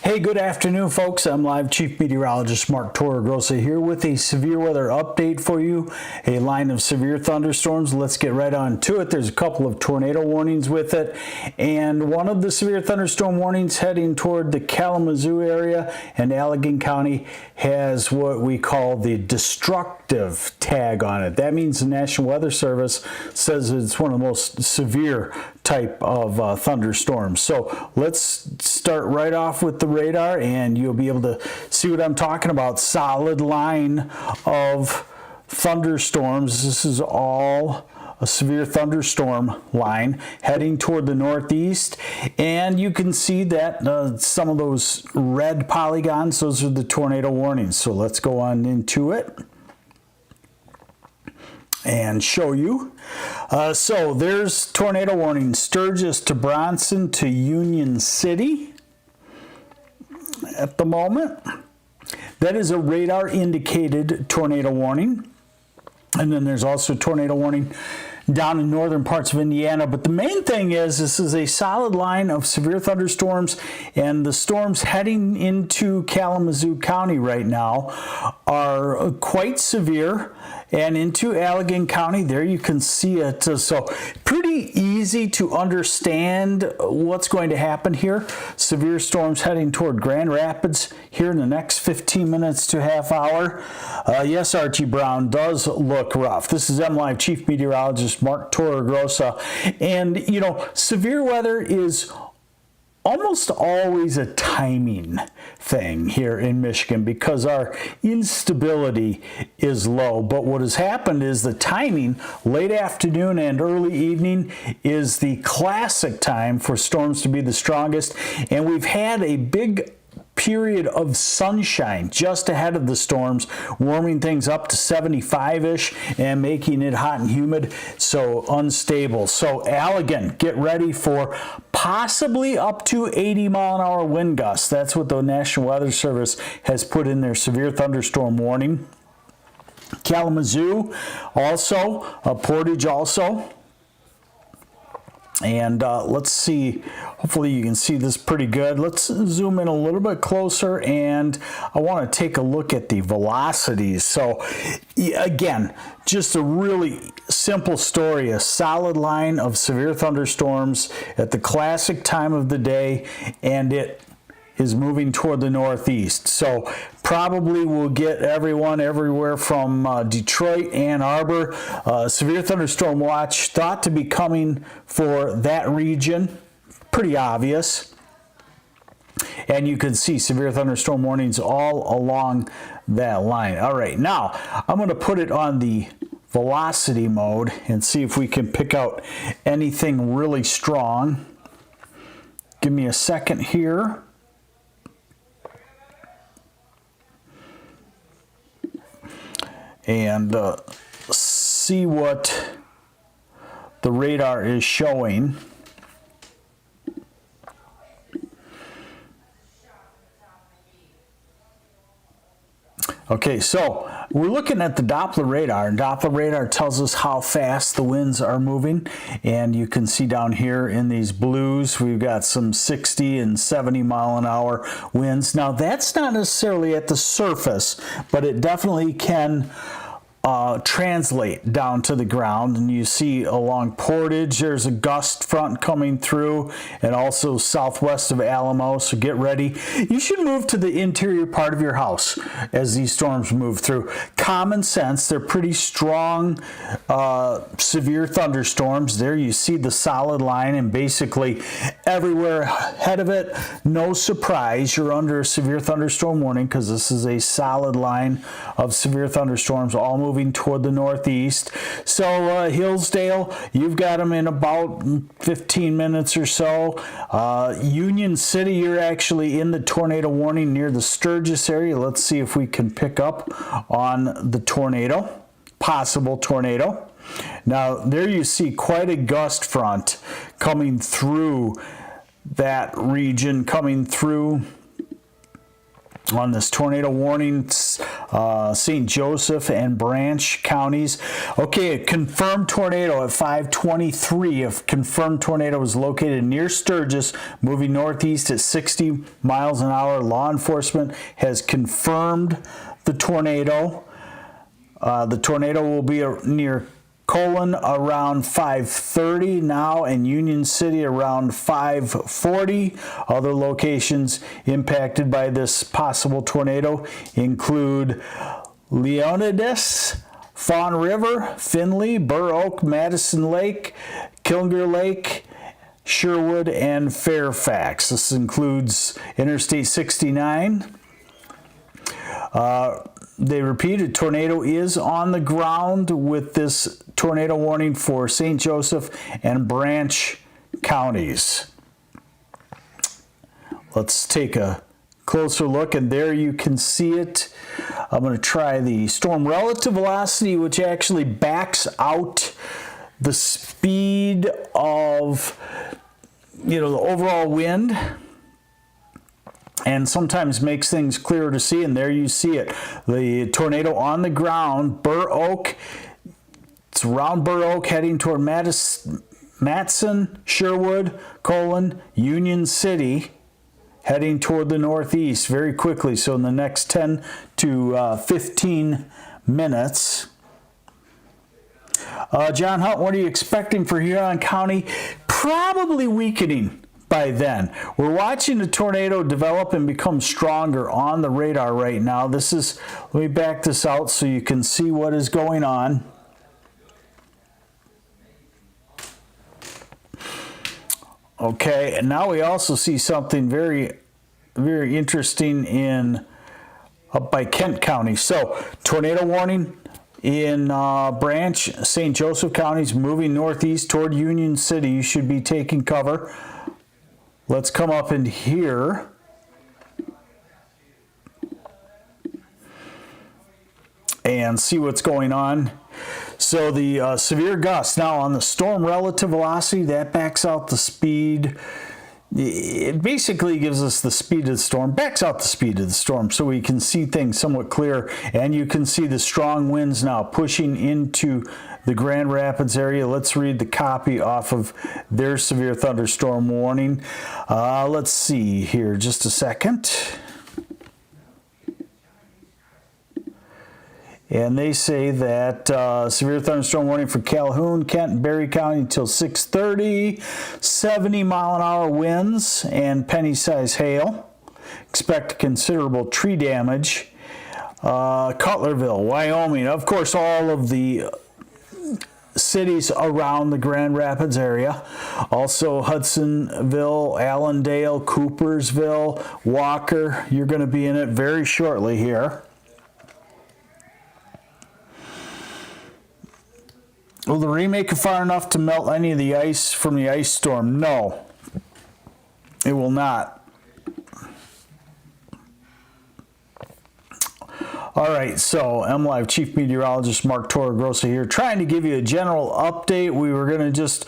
Hey, good afternoon, folks. I'm Live Chief Meteorologist Mark Torregrossa here with a severe weather update for you, a line of severe thunderstorms. Let's get right on to it. There's a couple of tornado warnings with it, and one of the severe thunderstorm warnings heading toward the Kalamazoo area and Allegan County has what we call the destructive tag on it. That means the National Weather Service says it's one of the most severe type of thunderstorms. So let's start right off with the radar and you'll be able to see what I'm talking about. Solid line of thunderstorms. This is all a severe thunderstorm line heading toward the northeast, and you can see that some of those red polygons, those are the tornado warnings. So let's go on into it and show you. So there's tornado warning, Sturgis to Bronson to Union City at the moment. That is a radar indicated tornado warning. And then there's also a tornado warning down in northern parts of Indiana. But the main thing is this is a solid line of severe thunderstorms, and the storms heading into Kalamazoo County right now are quite severe, and into Allegan County. There you can see it. So pretty easy to understand what's going to happen here. Severe storms heading toward Grand Rapids here in the next 15 minutes to half hour. Yes, Archie Brown does look rough. This is MLive Chief Meteorologist Mark Torregrossa. And, you know, severe weather is almost always a timing thing here in Michigan because our instability is low. But what has happened is the timing, late afternoon and early evening, is the classic time for storms to be the strongest. And we've had a big period of sunshine just ahead of the storms, warming things up to 75-ish and making it hot and humid, so unstable. So Allegan, get ready for possibly up to 80-mile-an-hour wind gusts. That's what the National Weather Service has put in their severe thunderstorm warning. Kalamazoo also, Portage also. And let's see, hopefully you can see this pretty good. Let's zoom in a little bit closer, and I want to take a look at the velocities. So again, just a really simple story, a solid line of severe thunderstorms at the classic time of the day, and it is moving toward the northeast. So probably we'll get everyone everywhere from Detroit, Ann Arbor. Severe thunderstorm watch thought to be coming for that region. Pretty obvious. And you can see severe thunderstorm warnings all along that line. All right, now I'm going to put it on the velocity mode and see if we can pick out anything really strong. Give me a second here. And see what the radar is showing. Okay, so we're looking at the Doppler radar, and Doppler radar tells us how fast the winds are moving, and you can see down here in these blues we've got some 60 and 70 mile an hour winds. Now that's not necessarily at the surface, but it definitely can translate down to the ground. And you see along Portage there's a gust front coming through, and also southwest of Alamo, so get ready. You should move to the interior part of your house as these storms move through. Common sense, they're pretty strong severe thunderstorms. There you see the solid line, and basically everywhere ahead of it, no surprise, you're under a severe thunderstorm warning because this is a solid line of severe thunderstorms all moving toward the northeast. So Hillsdale, you've got them in about 15 minutes or so. Union City, you're actually in the tornado warning near the Sturgis area. Let's see if we can pick up on the tornado, possible tornado. Now there you see quite a gust front coming through that region, coming through on this tornado warning. St. Joseph and Branch counties. Okay, a confirmed tornado at 5:23. A confirmed tornado was located near Sturgis, moving northeast at 60 miles an hour. Law enforcement has confirmed the tornado. The tornado will be near Colon around 5:30 now, and Union City around 5:40. Other locations impacted by this possible tornado include Leonidas, Fawn River, Findlay, Burr Oak, Madison Lake, Kilgore Lake, Sherwood, and Fairfax. This includes Interstate 69. They repeated, tornado is on the ground with this tornado warning for St. Joseph and Branch counties. Let's take a closer look, and there you can see it. I'm going to try the storm relative velocity, which actually backs out the speed of, the overall wind, and sometimes makes things clearer to see. And there you see it, the tornado on the ground, Burr Oak. It's around Burr Oak, heading toward Matson, Sherwood, Colon, Union City, heading toward the northeast very quickly. So in the next 10 to 15 minutes. John Hunt, what are you expecting for Huron County? Probably weakening by then. We're watching the tornado develop and become stronger on the radar right now. Let me back this out so you can see what is going on. Okay, and now we also see something very, very interesting up by Kent County. So, tornado warning in Branch, St. Joseph counties, moving northeast toward Union City. You should be taking cover. Let's come up in here. And see what's going on. So the severe gusts, now on the storm relative velocity, that backs out the speed. It basically gives us the speed of the storm, backs out the speed of the storm, so we can see things somewhat clear. And you can see the strong winds now pushing into the Grand Rapids area. Let's read the copy off of their severe thunderstorm warning. Let's see here, just a second. And they say that severe thunderstorm warning for Calhoun, Kent, and Berry County until 6:30. 70-mile-an-hour winds and penny-size hail. Expect considerable tree damage. Cutlerville, Wyoming. Of course, all of the cities around the Grand Rapids area. Also Hudsonville, Allendale, Coopersville, Walker. You're going to be in it very shortly here. Will the rain make it far enough to melt any of the ice from the ice storm? No, it will not. All right, so MLive Chief Meteorologist Mark Torregrossa here, trying to give you a general update. We were going to just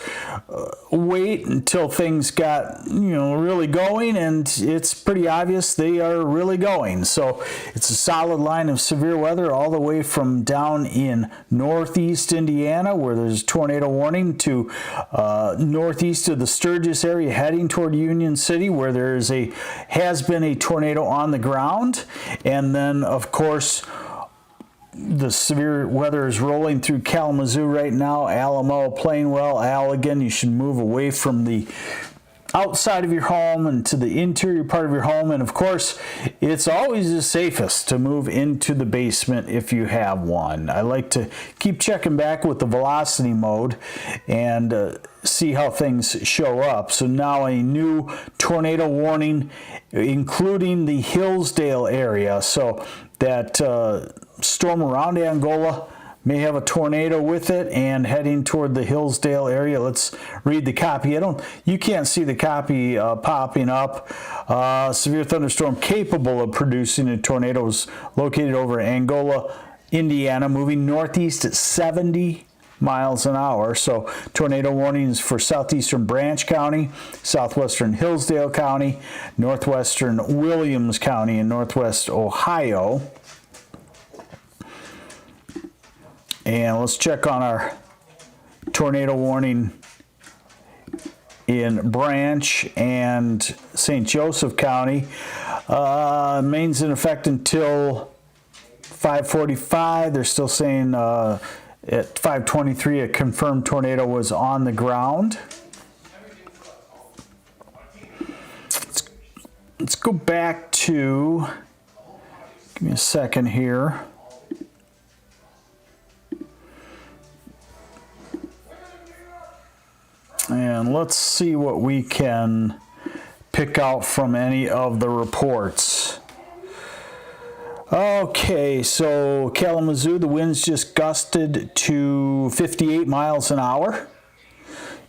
wait until things got, really going, and it's pretty obvious they are really going. So it's a solid line of severe weather all the way from down in northeast Indiana, where there's a tornado warning, to northeast of the Sturgis area, heading toward Union City, where there has been a tornado on the ground. And then, of course, the severe weather is rolling through Kalamazoo right now, Alamo, Plainwell, Allegan. You should move away from the outside of your home and to the interior part of your home. And of course, it's always the safest to move into the basement if you have one. I like to keep checking back with the velocity mode and see how things show up. So now a new tornado warning, including the Hillsdale area. So that storm around Angola may have a tornado with it and heading toward the Hillsdale area. Let's read the copy. You can't see the copy popping up. Severe thunderstorm capable of producing a tornado is located over Angola, Indiana, moving northeast at 70 miles an hour. So tornado warnings for southeastern Branch County, southwestern Hillsdale County, northwestern Williams County, and northwest Ohio. And let's check on our tornado warning in Branch and St. Joseph County. Remains in effect until 5:45. They're still saying at 5:23 a confirmed tornado was on the ground. Let's go back to, give me a second here. And let's see what we can pick out from any of the reports. Okay, so Kalamazoo, the winds just gusted to 58 miles an hour.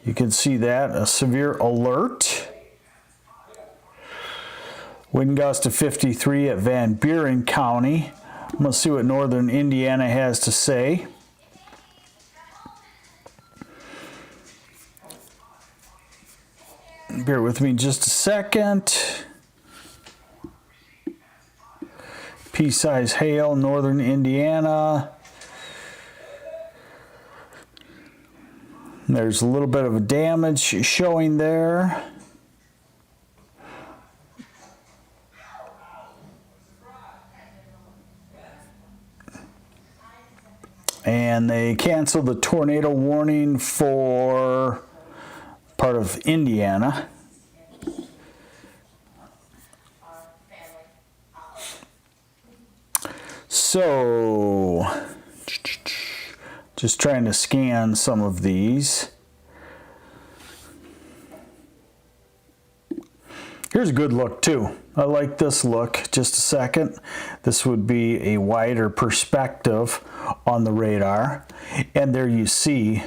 You can see that, a severe alert. Wind gust of 53 at Van Buren County. I'm going to see what northern Indiana has to say. Bear with me just a second. Pea-size hail, northern Indiana. There's a little bit of damage showing there. And they canceled the tornado warning for part of Indiana. So, just trying to scan some of these. Here's a good look too. I like this look. Just a second. This would be a wider perspective on the radar. And there you see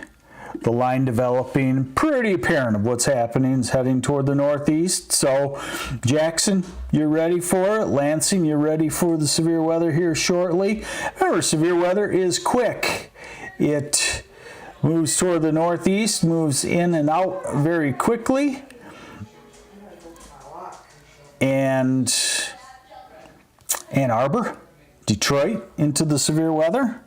the line developing, pretty apparent of what's happening. It's heading toward the northeast. So Jackson, you're ready for it. Lansing, you're ready for the severe weather here shortly. Remember, severe weather is quick. It moves toward the northeast, moves in and out very quickly. And Ann Arbor, Detroit, into the severe weather.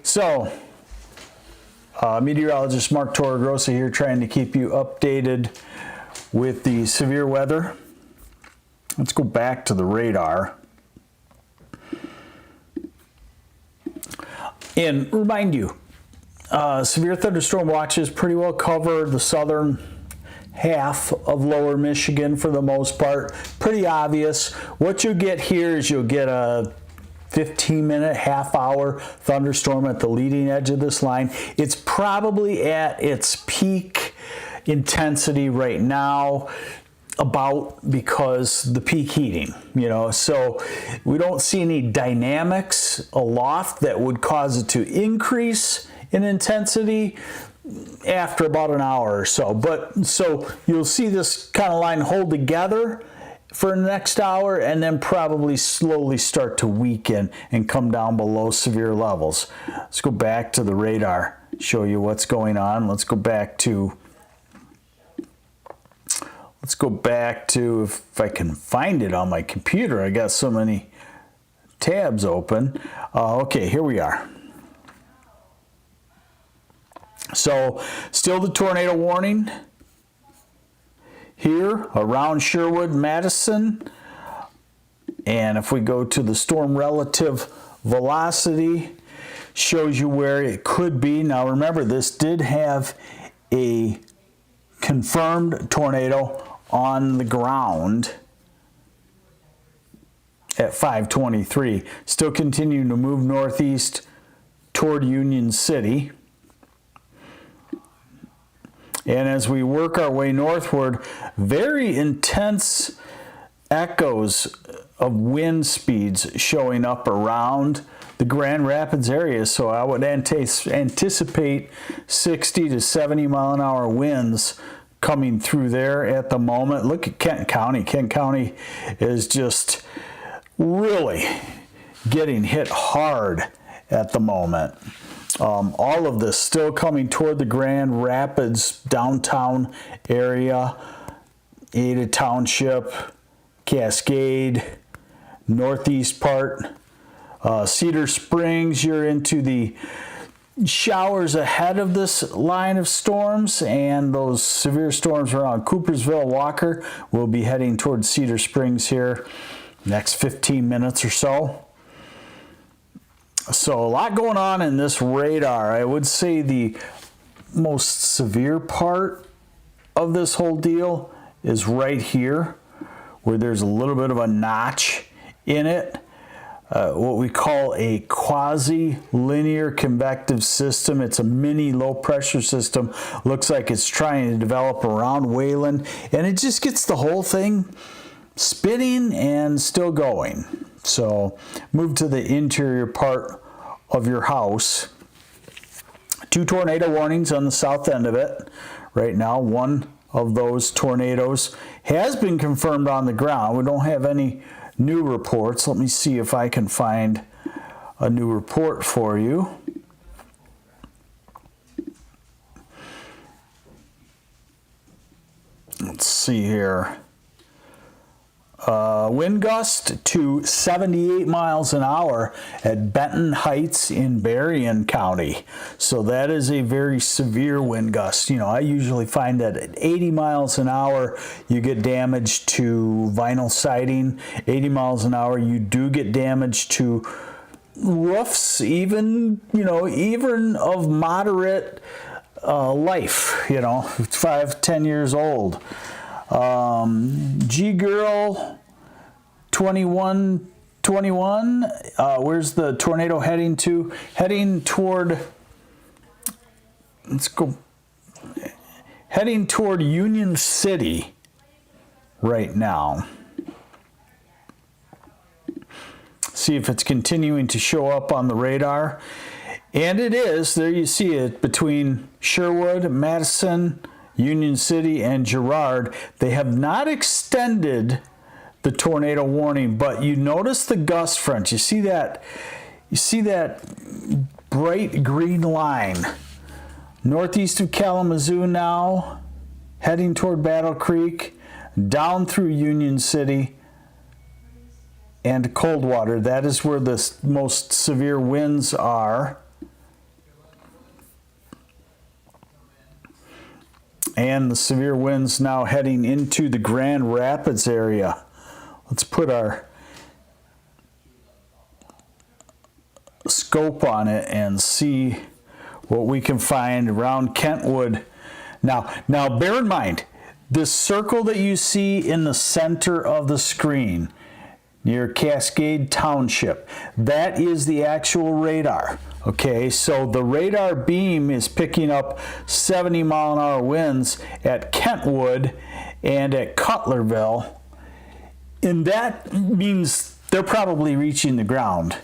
So, meteorologist Mark Torregrossa here, trying to keep you updated with the severe weather. Let's go back to the radar. And remind you, severe thunderstorm watches pretty well cover the southern half of lower Michigan for the most part. Pretty obvious. What you'll get here is you'll get a 15-minute, half-hour thunderstorm at the leading edge of this line. It's probably at its peak intensity right now, about because the peak heating, so we don't see any dynamics aloft that would cause it to increase in intensity after about an hour or so. But so you'll see this kind of line hold together for the next hour and then probably slowly start to weaken and come down below severe levels. Let's go back to the radar, show you what's going on. Let's go back to, if I can find it on my computer. I got so many tabs open. Okay, here we are. So still the tornado warning here around Sherwood, Madison. And if we go to the storm relative velocity, shows you where it could be. Now remember, this did have a confirmed tornado on the ground at 5:23. Still continuing to move northeast toward Union City. And as we work our way northward, very intense echoes of wind speeds showing up around the Grand Rapids area. So I would anticipate 60 to 70 mile an hour winds coming through there at the moment. Look at Kent County. Kent County is just really getting hit hard at the moment. All of this still coming toward the Grand Rapids downtown area, Ada Township, Cascade, northeast part. Cedar Springs, you're into the showers ahead of this line of storms, and those severe storms around Coopersville, Walker will be heading towards Cedar Springs here next 15 minutes or so. So a lot going on in this radar. I would say the most severe part of this whole deal is right here, where there's a little bit of a notch in it. What we call a quasi-linear convective system. It's a mini low-pressure system. Looks like it's trying to develop around Wayland, and it just gets the whole thing spinning and still going. So move to the interior part of your house. 2 tornado warnings on the south end of it. Right now, one of those tornadoes has been confirmed on the ground. We don't have any new reports. Let me see if I can find a new report for you. Let's see here. Wind gust to 78 miles an hour at Benton Heights in Berrien County. So that is a very severe wind gust. You know, I usually find that at 80 miles an hour, you get damage to vinyl siding. 80 miles an hour, you do get damage to roofs, even, you know, even of moderate life, you know, 5-10 years old. G-Girl 2121, where's the tornado heading to? Heading toward, let's go, heading toward Union City right now. See if it's continuing to show up on the radar. And it is. There you see it between Sherwood, Madison, Union City, and Girard. They have not extended the tornado warning, but you notice the gust front. You see that bright green line northeast of Kalamazoo now, heading toward Battle Creek, down through Union City and Coldwater. That is where the most severe winds are. And the severe winds now heading into the Grand Rapids area. Let's put our scope on it and see what we can find around Kentwood. Now bear in mind, this circle that you see in the center of the screen near Cascade Township, that is the actual radar. Okay, so the radar beam is picking up 70 mile an hour winds at Kentwood and at Cutlerville, and that means they're probably reaching the ground.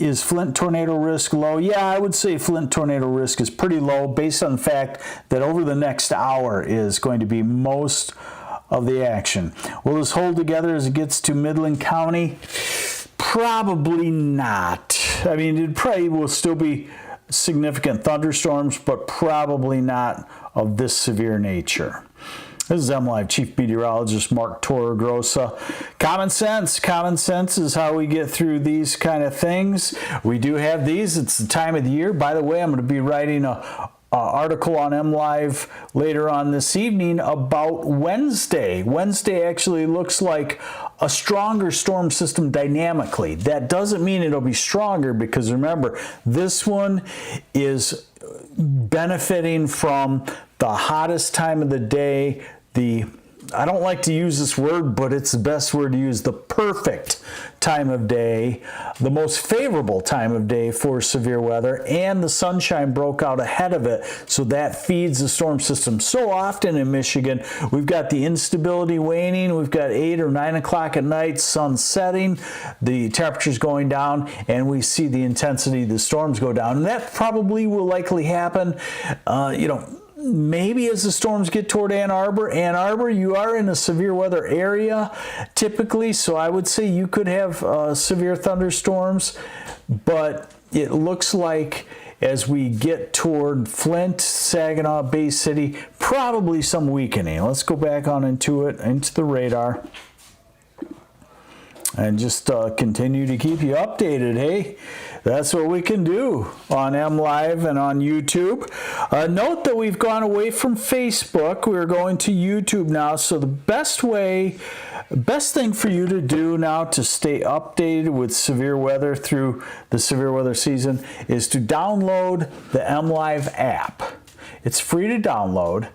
Is Flint tornado risk low? Yeah, I would say Flint tornado risk is pretty low based on the fact that over the next hour is going to be most of the action. Will this hold together as it gets to Midland County? Probably not. I mean, it probably will still be significant thunderstorms, but probably not of this severe nature. This is MLive Chief Meteorologist Mark Torregrossa. Common sense is how we get through these kind of things. We do have these. It's the time of the year. By the way, I'm going to be writing a article on MLive later on this evening about Wednesday. Wednesday actually looks like a stronger storm system dynamically. That doesn't mean it'll be stronger, because remember, this one is benefiting from the hottest time of the day, I don't like to use this word, but it's the best word to use, the perfect time of day, the most favorable time of day for severe weather, and the sunshine broke out ahead of it, so that feeds the storm system. So often in Michigan, we've got the instability waning, we've got 8 or 9 o'clock at night, sun setting, the temperature's going down, and we see the intensity of the storms go down. And that probably will likely happen, maybe as the storms get toward Ann Arbor. Ann Arbor, you are in a severe weather area typically, so I would say you could have severe thunderstorms, but it looks like as we get toward Flint, Saginaw, Bay City, probably some weakening. Let's go back on into the radar. and just continue to keep you updated. Hey, that's what we can do on MLive and on YouTube. Note that we've gone away from Facebook. We're going to YouTube now. So the best thing for you to do now to stay updated with severe weather through the severe weather season is to download the MLive app. It's free to download.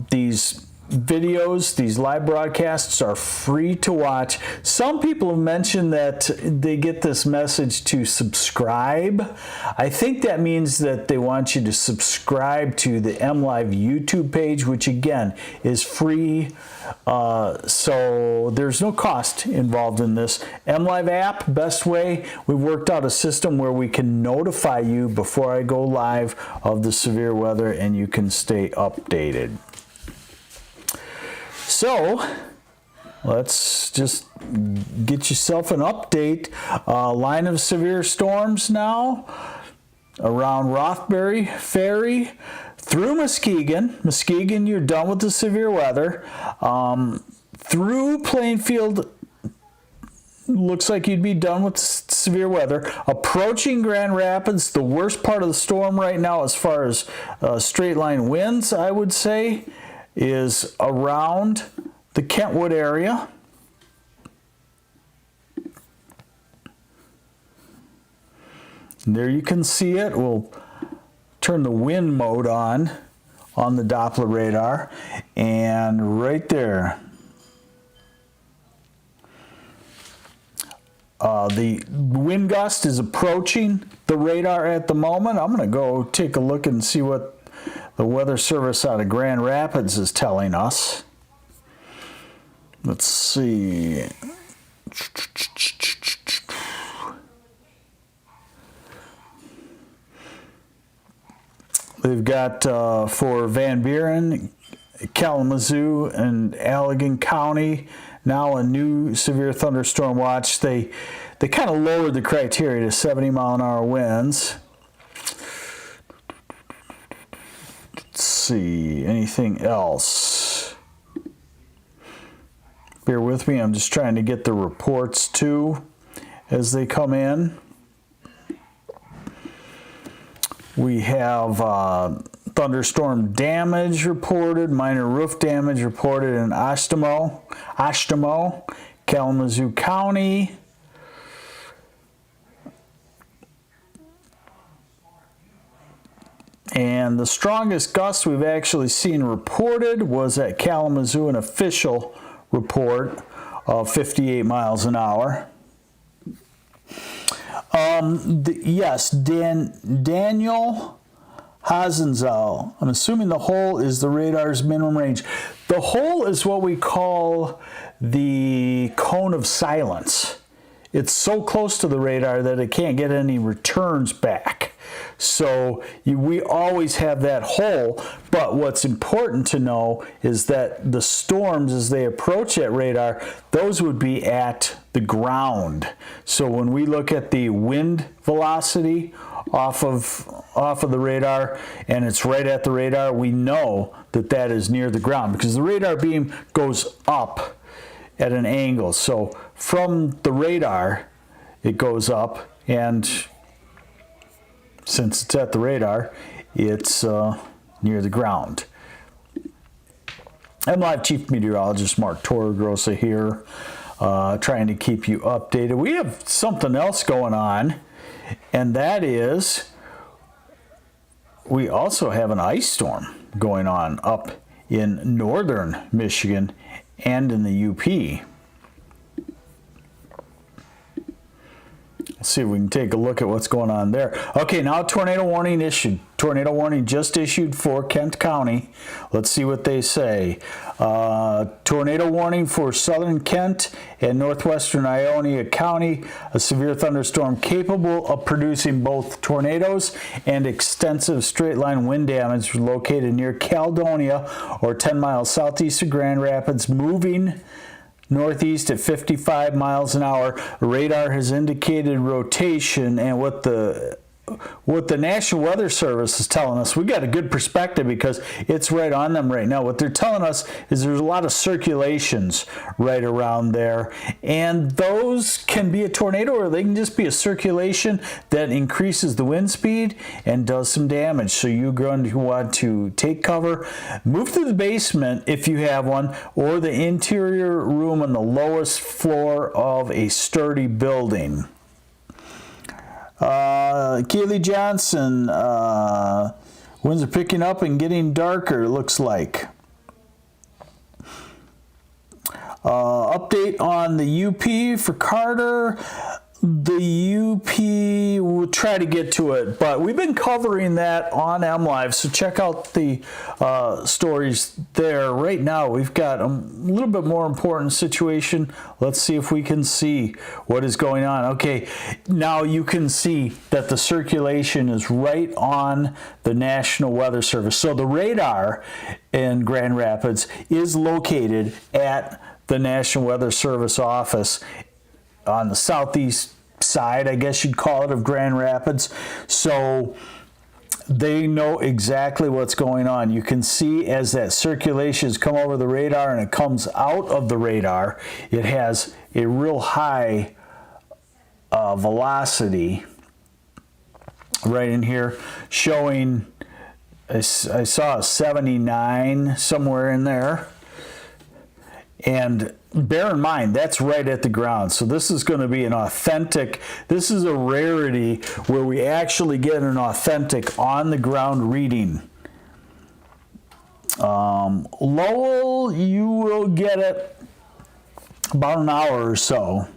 These videos, these live broadcasts are free to watch. Some people have mentioned that they get this message to subscribe. I think that means that they want you to subscribe to the MLive YouTube page, which again is free. So there's no cost involved in this. MLive app, best way, we've worked out a system where we can notify you before I go live of the severe weather and you can stay updated. So let's just get yourself an update. Line of severe storms now around Rothbury Ferry through Muskegon. Muskegon, you're done with the severe weather. Through Plainfield, looks like you'd be done with severe weather. Approaching Grand Rapids, the worst part of the storm right now as far as straight line winds, I would say, is around the Kentwood area. And there you can see it. We'll turn the wind mode on the Doppler radar, and right there, the wind gust is approaching the radar at the moment. I'm going to go take a look and see what the Weather Service out of Grand Rapids is telling us. Let's see. They've got for Van Buren, Kalamazoo, and Allegan County now a new severe thunderstorm watch. They kind of lowered the criteria to 70-mile-an-hour winds. Let's see, anything else? Bear with me, I'm just trying to get the reports too as they come in. We have thunderstorm damage reported, minor roof damage reported in Oshtemo, Kalamazoo County. And the strongest gust we've actually seen reported was at Kalamazoo, an official report of 58 miles an hour. Yes, Daniel Hasenzel. I'm assuming the hole is the radar's minimum range. The hole is what we call the cone of silence. It's so close to the radar that it can't get any returns back. So we always have that hole, but what's important to know is that the storms, as they approach that radar, those would be at the ground. So when we look at the wind velocity off of the radar and it's right at the radar, we know that that is near the ground because the radar beam goes up at an angle. So from the radar, it goes up, and since it's at the radar, it's near the ground. MLive Chief Meteorologist Mark Torregrossa here, trying to keep you updated. We have something else going on, and that is we also have an ice storm going on up in northern Michigan and in the UP. Let's see if we can take a look at what's going on there. Okay, now tornado warning issued. Tornado warning just issued for Kent County. Let's see what they say. Tornado warning for southern Kent and northwestern Ionia County. A severe thunderstorm capable of producing both tornadoes and extensive straight-line wind damage located near Caledonia or 10 miles southeast of Grand Rapids, moving northeast at 55 miles an hour. Radar has indicated rotation, and what the what the National Weather Service is telling us, we got a good perspective because it's right on them right now. What they're telling us is there's a lot of circulations right around there, and those can be a tornado or they can just be a circulation that increases the wind speed and does some damage. So you're going to want to take cover, move to the basement if you have one, or the interior room on the lowest floor of a sturdy building. Keely Johnson, winds are picking up and getting darker, looks like. Update on the UP for Carter. The UP, we'll try to get to it, but we've been covering that on MLive, so check out the stories there. Right now, we've got a little bit more important situation. Let's see if we can see what is going on. Okay, now you can see that the circulation is right on the National Weather Service. So the radar in Grand Rapids is located at the National Weather Service office on the southeast side, I guess you'd call it, of Grand Rapids. So they know exactly what's going on. You can see as that circulation has come over the radar and it comes out of the radar, it has a real high velocity right in here, showing, I saw a 79 somewhere in there. And bear in mind, that's right at the ground. So this is going to be an authentic, this is a rarity where we actually get an authentic on the ground reading. Lowell, you will get it about an hour or so.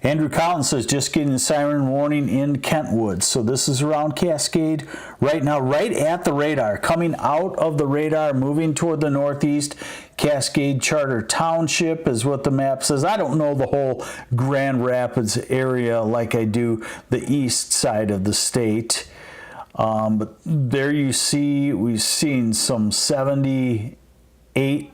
Andrew Collins says, just getting a siren warning in Kentwood. So this is around Cascade right now, right at the radar, coming out of the radar, moving toward the northeast. Cascade Charter Township is what the map says. I don't know the whole Grand Rapids area like I do the east side of the state. But there you see, we've seen some 78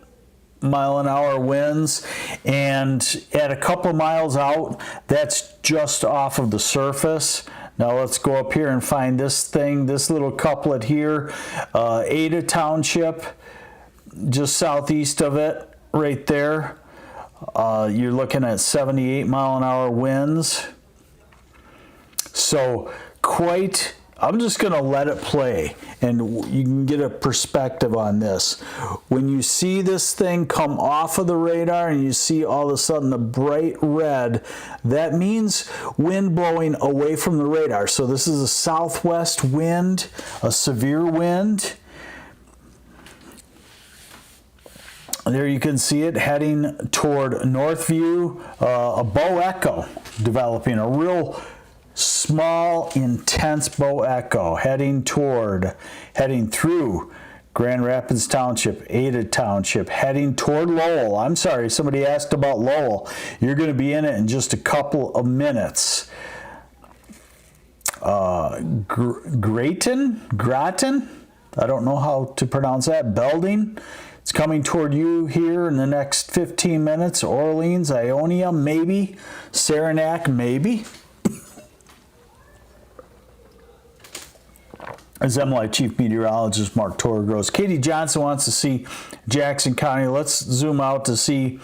mile-an-hour winds, and at a couple miles out, that's just off of the surface. Now let's go up here and find this thing, this little couplet here, Ada Township, just southeast of it, right there. You're looking at 78 mile-an-hour winds. So quite, I'm just going to let it play and you can get a perspective on this. When you see this thing come off of the radar and you see all of a sudden the bright red, that means wind blowing away from the radar. So this is a southwest wind, a severe wind. There you can see it heading toward Northview, a bow echo developing, a real small, intense bow echo heading through Grand Rapids Township, Ada Township, heading toward Lowell. I'm sorry, somebody asked about Lowell. You're going to be in it in just a couple of minutes. Graton, I don't know how to pronounce that. Belding. It's coming toward you here in the next 15 minutes. Orleans, Ionia, maybe. Saranac, maybe. As MLive Chief Meteorologist Mark Torgros. Katie Johnson wants to see Jackson County. Let's zoom out to see.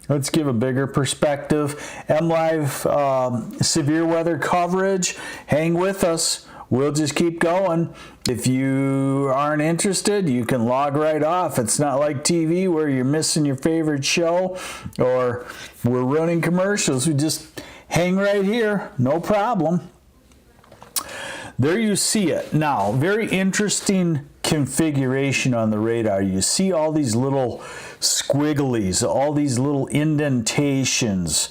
Let's give a bigger perspective. MLive severe weather coverage. Hang with us. We'll just keep going. If you aren't interested, you can log right off. It's not like TV where you're missing your favorite show or we're running commercials. We just hang right here. No problem. There you see it. Now, very interesting configuration on the radar. You see all these little squigglies, all these little indentations.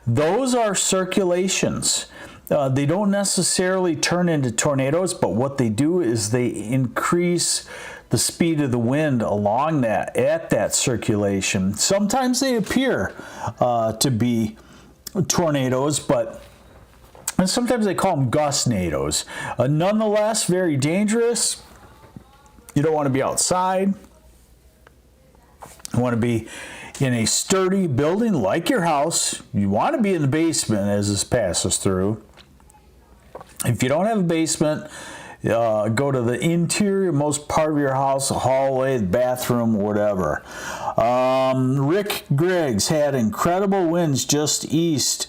Those are circulations. They don't necessarily turn into tornadoes, but what they do is they increase the speed of the wind along that, at that circulation. Sometimes they appear to be tornadoes, and sometimes they call them gustnadoes. Nonetheless, very dangerous. You don't want to be outside. You want to be in a sturdy building like your house. You want to be in the basement as this passes through. If you don't have a basement, go to the interior most part of your house, the hallway, the bathroom, whatever. Rick Griggs had incredible winds just east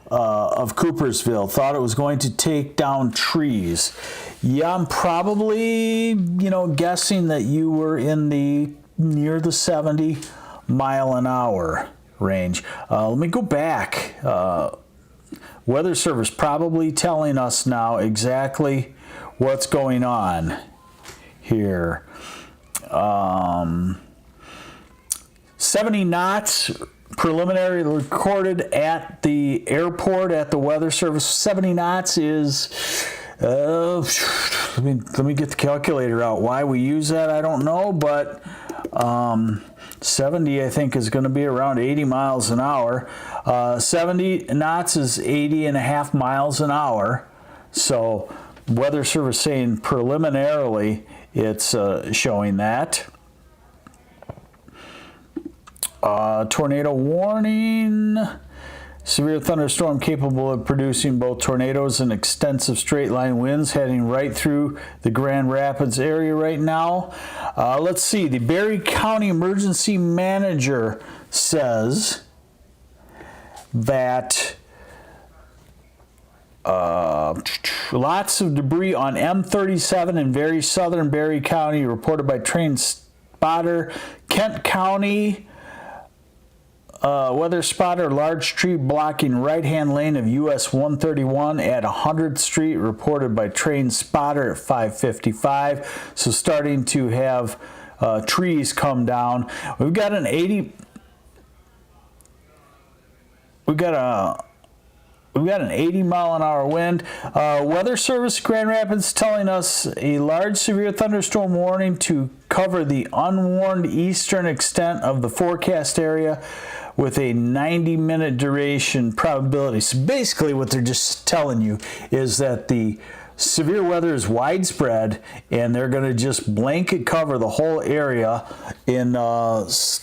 of Coopersville. Thought it was going to take down trees. Yeah, I'm probably, guessing that you were in near the 70 mile an hour range. Let me go back. Weather Service probably telling us now exactly what's going on here. 70 knots preliminary recorded at the airport at the Weather Service. 70 knots is, let me get the calculator out. Why we use that, I don't know, but 70 I think is going to be around 80 miles an hour. 70 knots is 80.5 miles an hour. So Weather Service saying preliminarily it's showing that. Tornado warning. Severe thunderstorm capable of producing both tornadoes and extensive straight line winds heading right through the Grand Rapids area right now. Let's see. The Barry County Emergency Manager says that lots of debris on M37 in very southern Barry County reported by train spotter. Kent County weather spotter, large tree blocking right-hand lane of US 131 at 100th Street, reported by train spotter at 5:55. So starting to have trees come down. We've got an 80 mile an hour wind. Weather Service Grand Rapids telling us a large severe thunderstorm warning to cover the unwarned eastern extent of the forecast area with a 90-minute duration probability. So basically what they're just telling you is that the severe weather is widespread and they're going to just blanket cover the whole area in the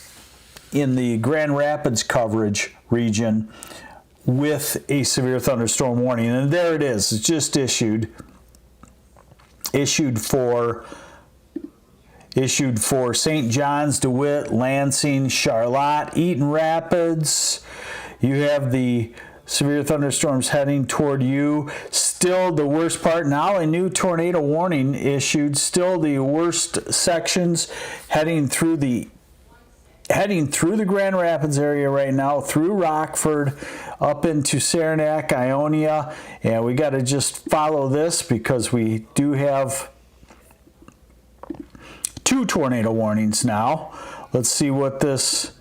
Grand Rapids coverage region with a severe thunderstorm warning. And there it is. It's just issued for St. John's, DeWitt, Lansing, Charlotte, Eaton Rapids. You have the severe thunderstorms heading toward you. Still the worst part. Now a new tornado warning issued. Still the worst sections heading through the Grand Rapids area right now, through Rockford, up into Saranac, Ionia, and we got to just follow this because we do have 2 tornado warnings now. Let's see what this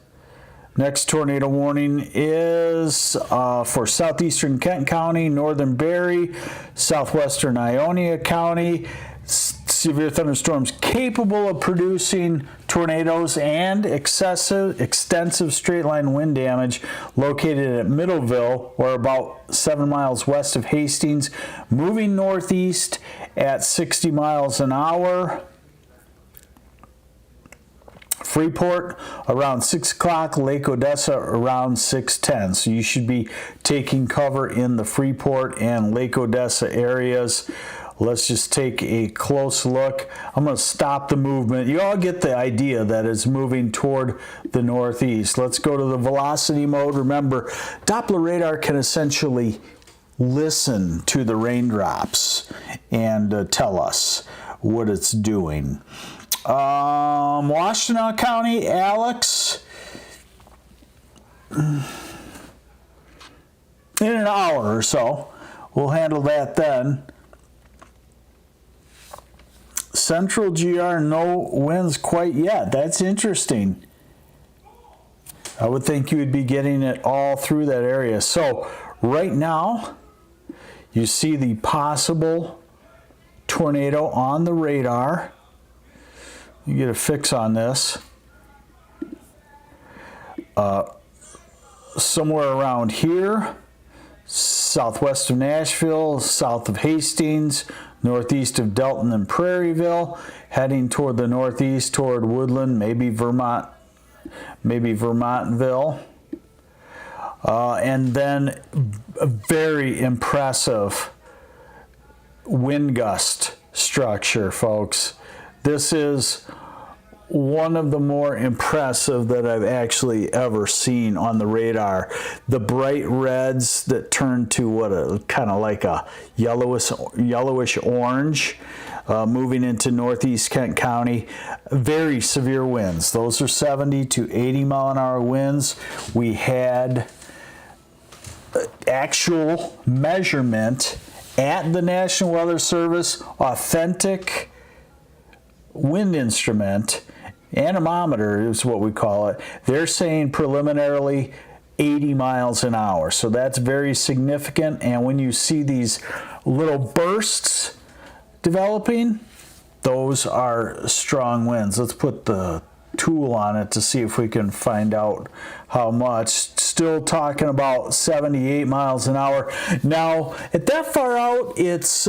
next tornado warning is for southeastern Kent County, northern Barry, southwestern Ionia County. Severe thunderstorms capable of producing tornadoes and extensive straight line wind damage located at Middleville, or about 7 miles west of Hastings, moving northeast at 60 miles an hour. Freeport around 6 o'clock, Lake Odessa around 6:10. So you should be taking cover in the Freeport and Lake Odessa areas. Let's just take a close look. I'm going to stop the movement. You all get the idea that it's moving toward the northeast. Let's go to the velocity mode. Remember, Doppler radar can essentially listen to the raindrops and tell us what it's doing. Washtenaw County, Alex, in an hour or so. We'll handle that then. Central GR, no winds quite yet. That's interesting. I would think you would be getting it all through that area. So right now, you see the possible tornado on the radar. You get a fix on this. Somewhere around here, southwest of Nashville, south of Hastings, northeast of Delton and Prairieville, heading toward the northeast, toward Woodland, maybe Vermontville. And then a very impressive wind gust structure, folks. This is one of the more impressive that I've actually ever seen on the radar. The bright reds that turn to what a kind of like a yellowish orange, moving into northeast Kent County. Very severe winds. Those are 70 to 80 mile an hour winds. We had actual measurement at the National Weather Service, authentic wind instrument, anemometer is what we call it. They're saying preliminarily 80 miles an hour. So that's very significant. And when you see these little bursts developing, those are strong winds. Let's put the tool on it to see if we can find out how much. Still talking about 78 miles an hour. Now, at that far out, it's,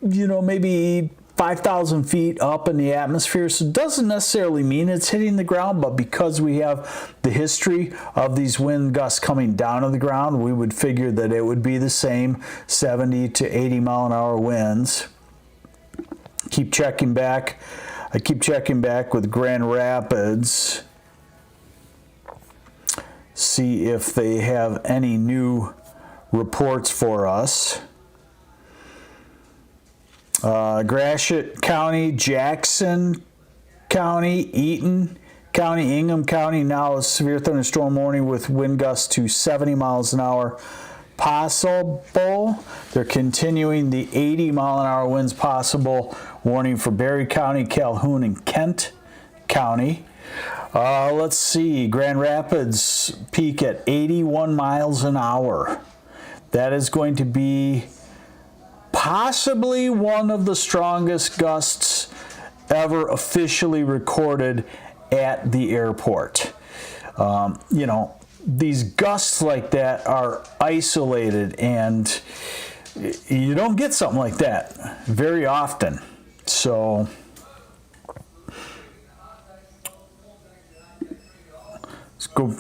maybe 5,000 feet up in the atmosphere, so it doesn't necessarily mean it's hitting the ground, but because we have the history of these wind gusts coming down to the ground, we would figure that it would be the same 70 to 80 mile an hour winds. Keep checking back. I keep checking back with Grand Rapids, see if they have any new reports for us. Gratiot County, Jackson County, Eaton County, Ingham County, now a severe thunderstorm warning with wind gusts to 70 miles an hour possible. They're continuing the 80 mile an hour winds possible warning for Berry County, Calhoun, and Kent County. Let's see, Grand Rapids peak at 81 miles an hour. That is going to be possibly one of the strongest gusts ever officially recorded at the airport. These gusts like that are isolated, and you don't get something like that very often. So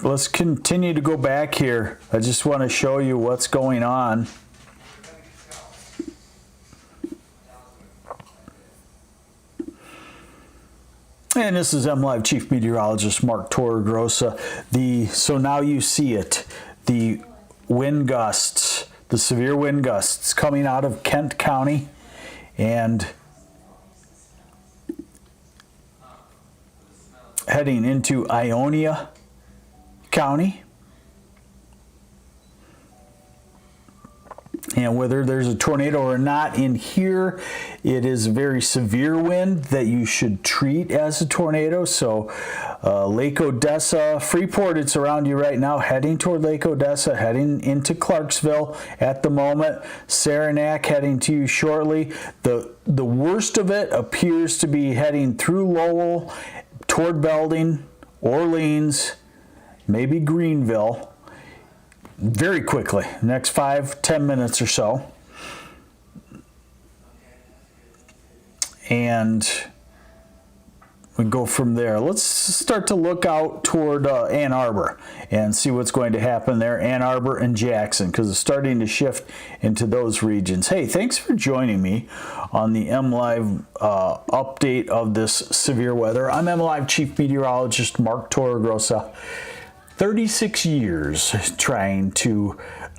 let's continue to go back here. I just want to show you what's going on. And this is MLive Chief Meteorologist Mark Torregrossa. So now you see it, the wind gusts, the severe wind gusts coming out of Kent County and heading into Ionia County. And whether there's a tornado or not in here, it is a very severe wind that you should treat as a tornado. So Lake Odessa, Freeport, it's around you right now, heading toward Lake Odessa, heading into Clarksville at the moment. Saranac heading to you shortly. The worst of it appears to be heading through Lowell, toward Belding, Orleans, maybe Greenville. Very quickly, next 5-10 minutes or so. And we go from there. Let's start to look out toward Ann Arbor and see what's going to happen there. Ann Arbor and Jackson, because it's starting to shift into those regions. Hey, thanks for joining me on the MLive update of this severe weather. I'm MLive Chief Meteorologist Mark Torregrossa. 36 years trying to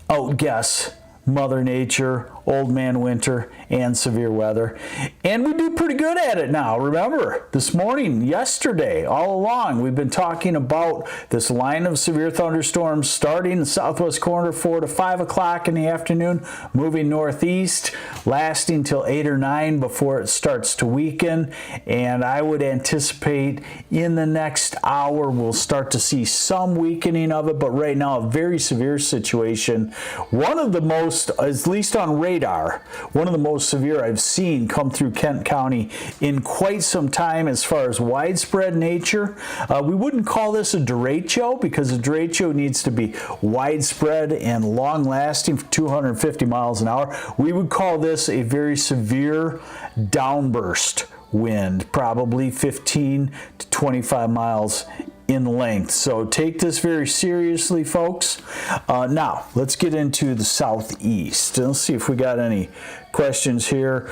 outguess Mother Nature, Old Man Winter, and severe weather. And we do pretty good at it now. Remember, this morning, yesterday, all along, we've been talking about this line of severe thunderstorms starting in the southwest corner 4 to 5 o'clock in the afternoon, moving northeast, lasting till 8 or 9 before it starts to weaken. And I would anticipate in the next hour we'll start to see some weakening of it, but right now a very severe situation. One of the most, at least on radar, one of the most severe I've seen come through Kent County in quite some time as far as widespread nature. We wouldn't call this a derecho because a derecho needs to be widespread and long-lasting for 250 miles an hour. We would call this a very severe downburst wind, probably 15 to 25 miles in length. So take this very seriously, folks. Now, let's get into the southeast. Let's see if we got any questions here.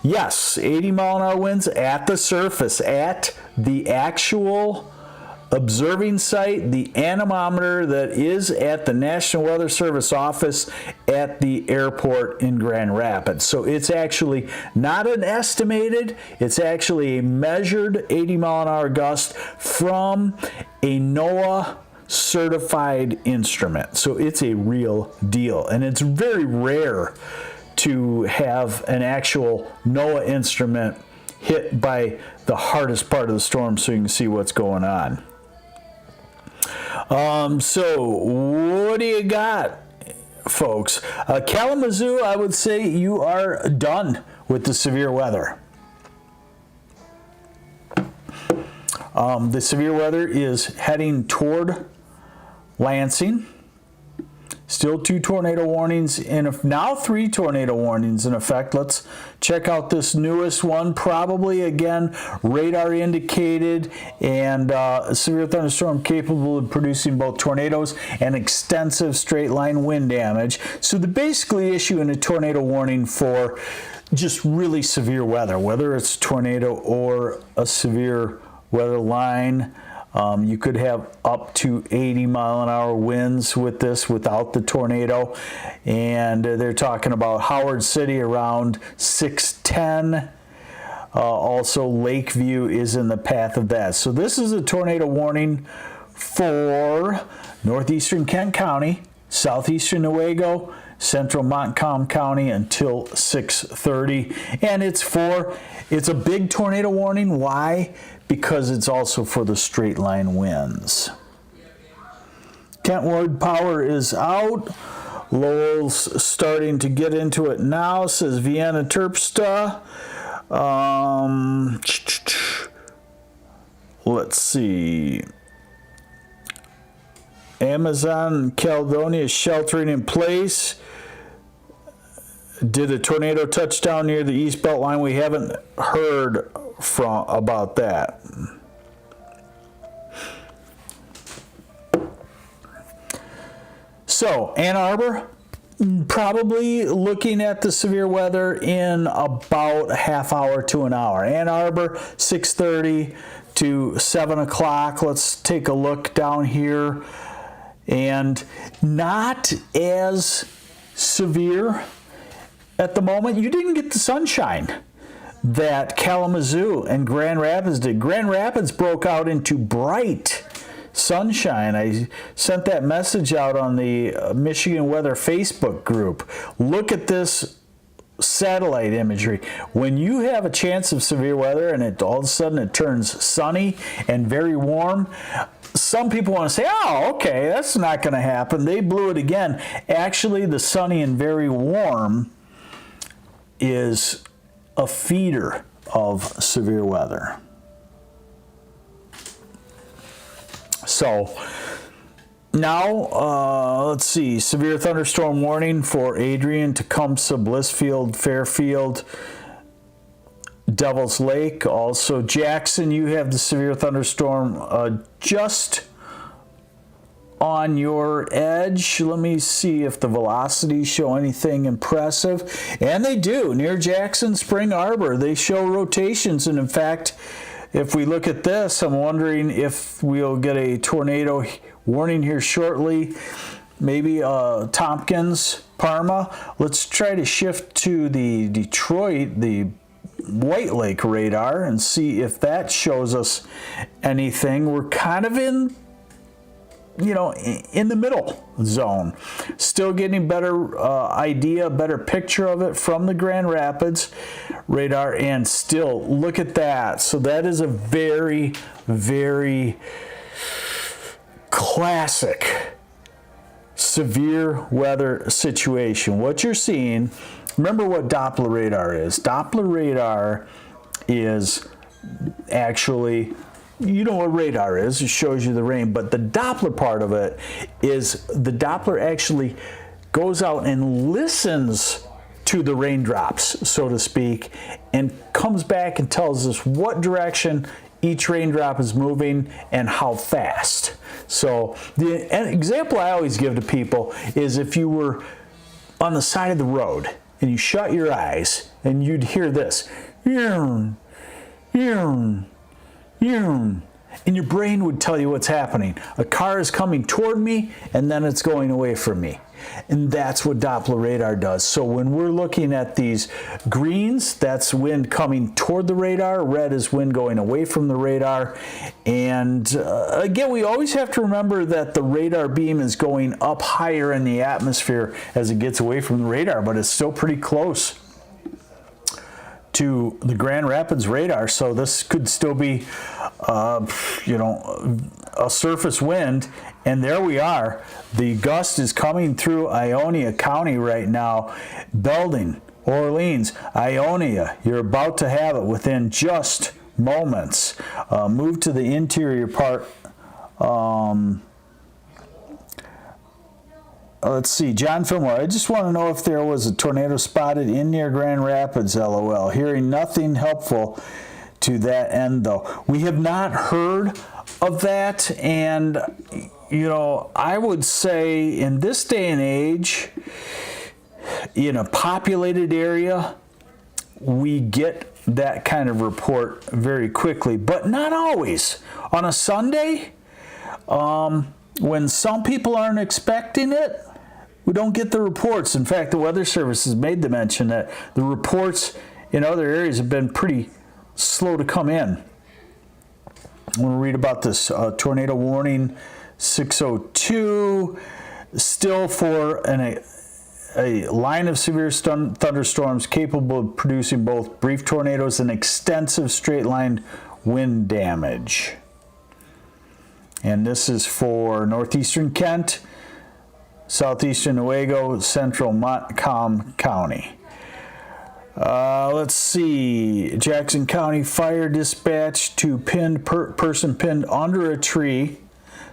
Yes, 80 mile an hour winds at the surface, at the actual observing site, the anemometer that is at the National Weather Service office at the airport in Grand Rapids. So it's actually not an estimated, it's actually a measured 80 mile an hour gust from a NOAA certified instrument. So it's a real deal, and it's very rare to have an actual NOAA instrument hit by the hardest part of the storm so you can see what's going on. So what do you got, folks? Kalamazoo, I would say you are done with the severe weather. The severe weather is heading toward Lansing. Still 2 tornado warnings, and now 3 tornado warnings in effect. Let's check out this newest one. Probably, again, radar indicated and a severe thunderstorm capable of producing both tornadoes and extensive straight line wind damage. So they basically issue a tornado warning for just really severe weather, whether it's a tornado or a severe weather line. You could have up to 80 mile an hour winds with this without the tornado. And they're talking about Howard City around 610. Also, Lakeview is in the path of that. So this is a tornado warning for northeastern Kent County, southeastern Newaygo, central Montcalm County until 6:30. And it's a big tornado warning. Why? Because it's also for the straight line winds. Kentwood power is out. Lowell's starting to get into it now, says Vienna Terpstra. Let's see. Amazon Caledonia sheltering in place. Did a tornado touchdown near the East Belt line? We haven't heard about that. So Ann Arbor, probably looking at the severe weather in about a half hour to an hour. Ann Arbor, 6:30 to 7 o'clock. Let's take a look down here. And not as severe at the moment. You didn't get the sunshine that Kalamazoo and Grand Rapids did. Grand Rapids broke out into bright sunshine. I sent that message out on the Michigan Weather Facebook group. Look at this satellite imagery. When you have a chance of severe weather and all of a sudden it turns sunny and very warm, some people want to say, oh, okay, that's not going to happen. They blew it again. Actually, the sunny and very warm is a feeder of severe weather. So now, let's see, severe thunderstorm warning for Adrian, Tecumseh, Blissfield, Fairfield, Devil's Lake. Also Jackson, you have the severe thunderstorm just on your edge. Let me see if the velocities show anything impressive. And they do. Near Jackson, Spring Arbor, they show rotations. And in fact, if we look at this, I'm wondering if we'll get a tornado warning here shortly. Maybe Tompkins, Parma. Let's try to shift to the Detroit, the White Lake radar, and see if that shows us anything. We're kind of in the middle zone. Still getting better idea, better picture of it from the Grand Rapids radar, and still look at that. So that is a very, very classic severe weather situation. What you're seeing, remember what Doppler radar is. Doppler radar is actually, you know what radar is, it shows you the rain, but the Doppler part of it is the Doppler actually goes out and listens to the raindrops, so to speak, and comes back and tells us what direction each raindrop is moving and how fast. So the example I always give to people is if you were on the side of the road and you shut your eyes and you'd hear this, and your brain would tell you what's happening. A car is coming toward me and then it's going away from me. And that's what Doppler radar does. So when we're looking at these greens, that's wind coming toward the radar. Red is wind going away from the radar. And again, we always have to remember that the radar beam is going up higher in the atmosphere as it gets away from the radar, but it's still pretty close to the Grand Rapids radar. So this could still be, a surface wind. And there we are. The gust is coming through Ionia County right now. Belding, Orleans, Ionia. You're about to have it within just moments. Move to the interior part. Let's see, John Fillmore, I just want to know if there was a tornado spotted in near Grand Rapids, LOL. Hearing nothing helpful to that end, though. We have not heard of that, and, I would say in this day and age, in a populated area, we get that kind of report very quickly, but not always. On a Sunday, when some people aren't expecting it, we don't get the reports. In fact, the Weather Service has made the mention that the reports in other areas have been pretty slow to come in. I want to read about this tornado warning 602, still for a line of severe thunderstorms capable of producing both brief tornadoes and extensive straight-line wind damage. And this is for northeastern Kent, southeastern Newaygo, central Montcalm County. Let's see. Jackson County Fire Dispatch to person pinned under a tree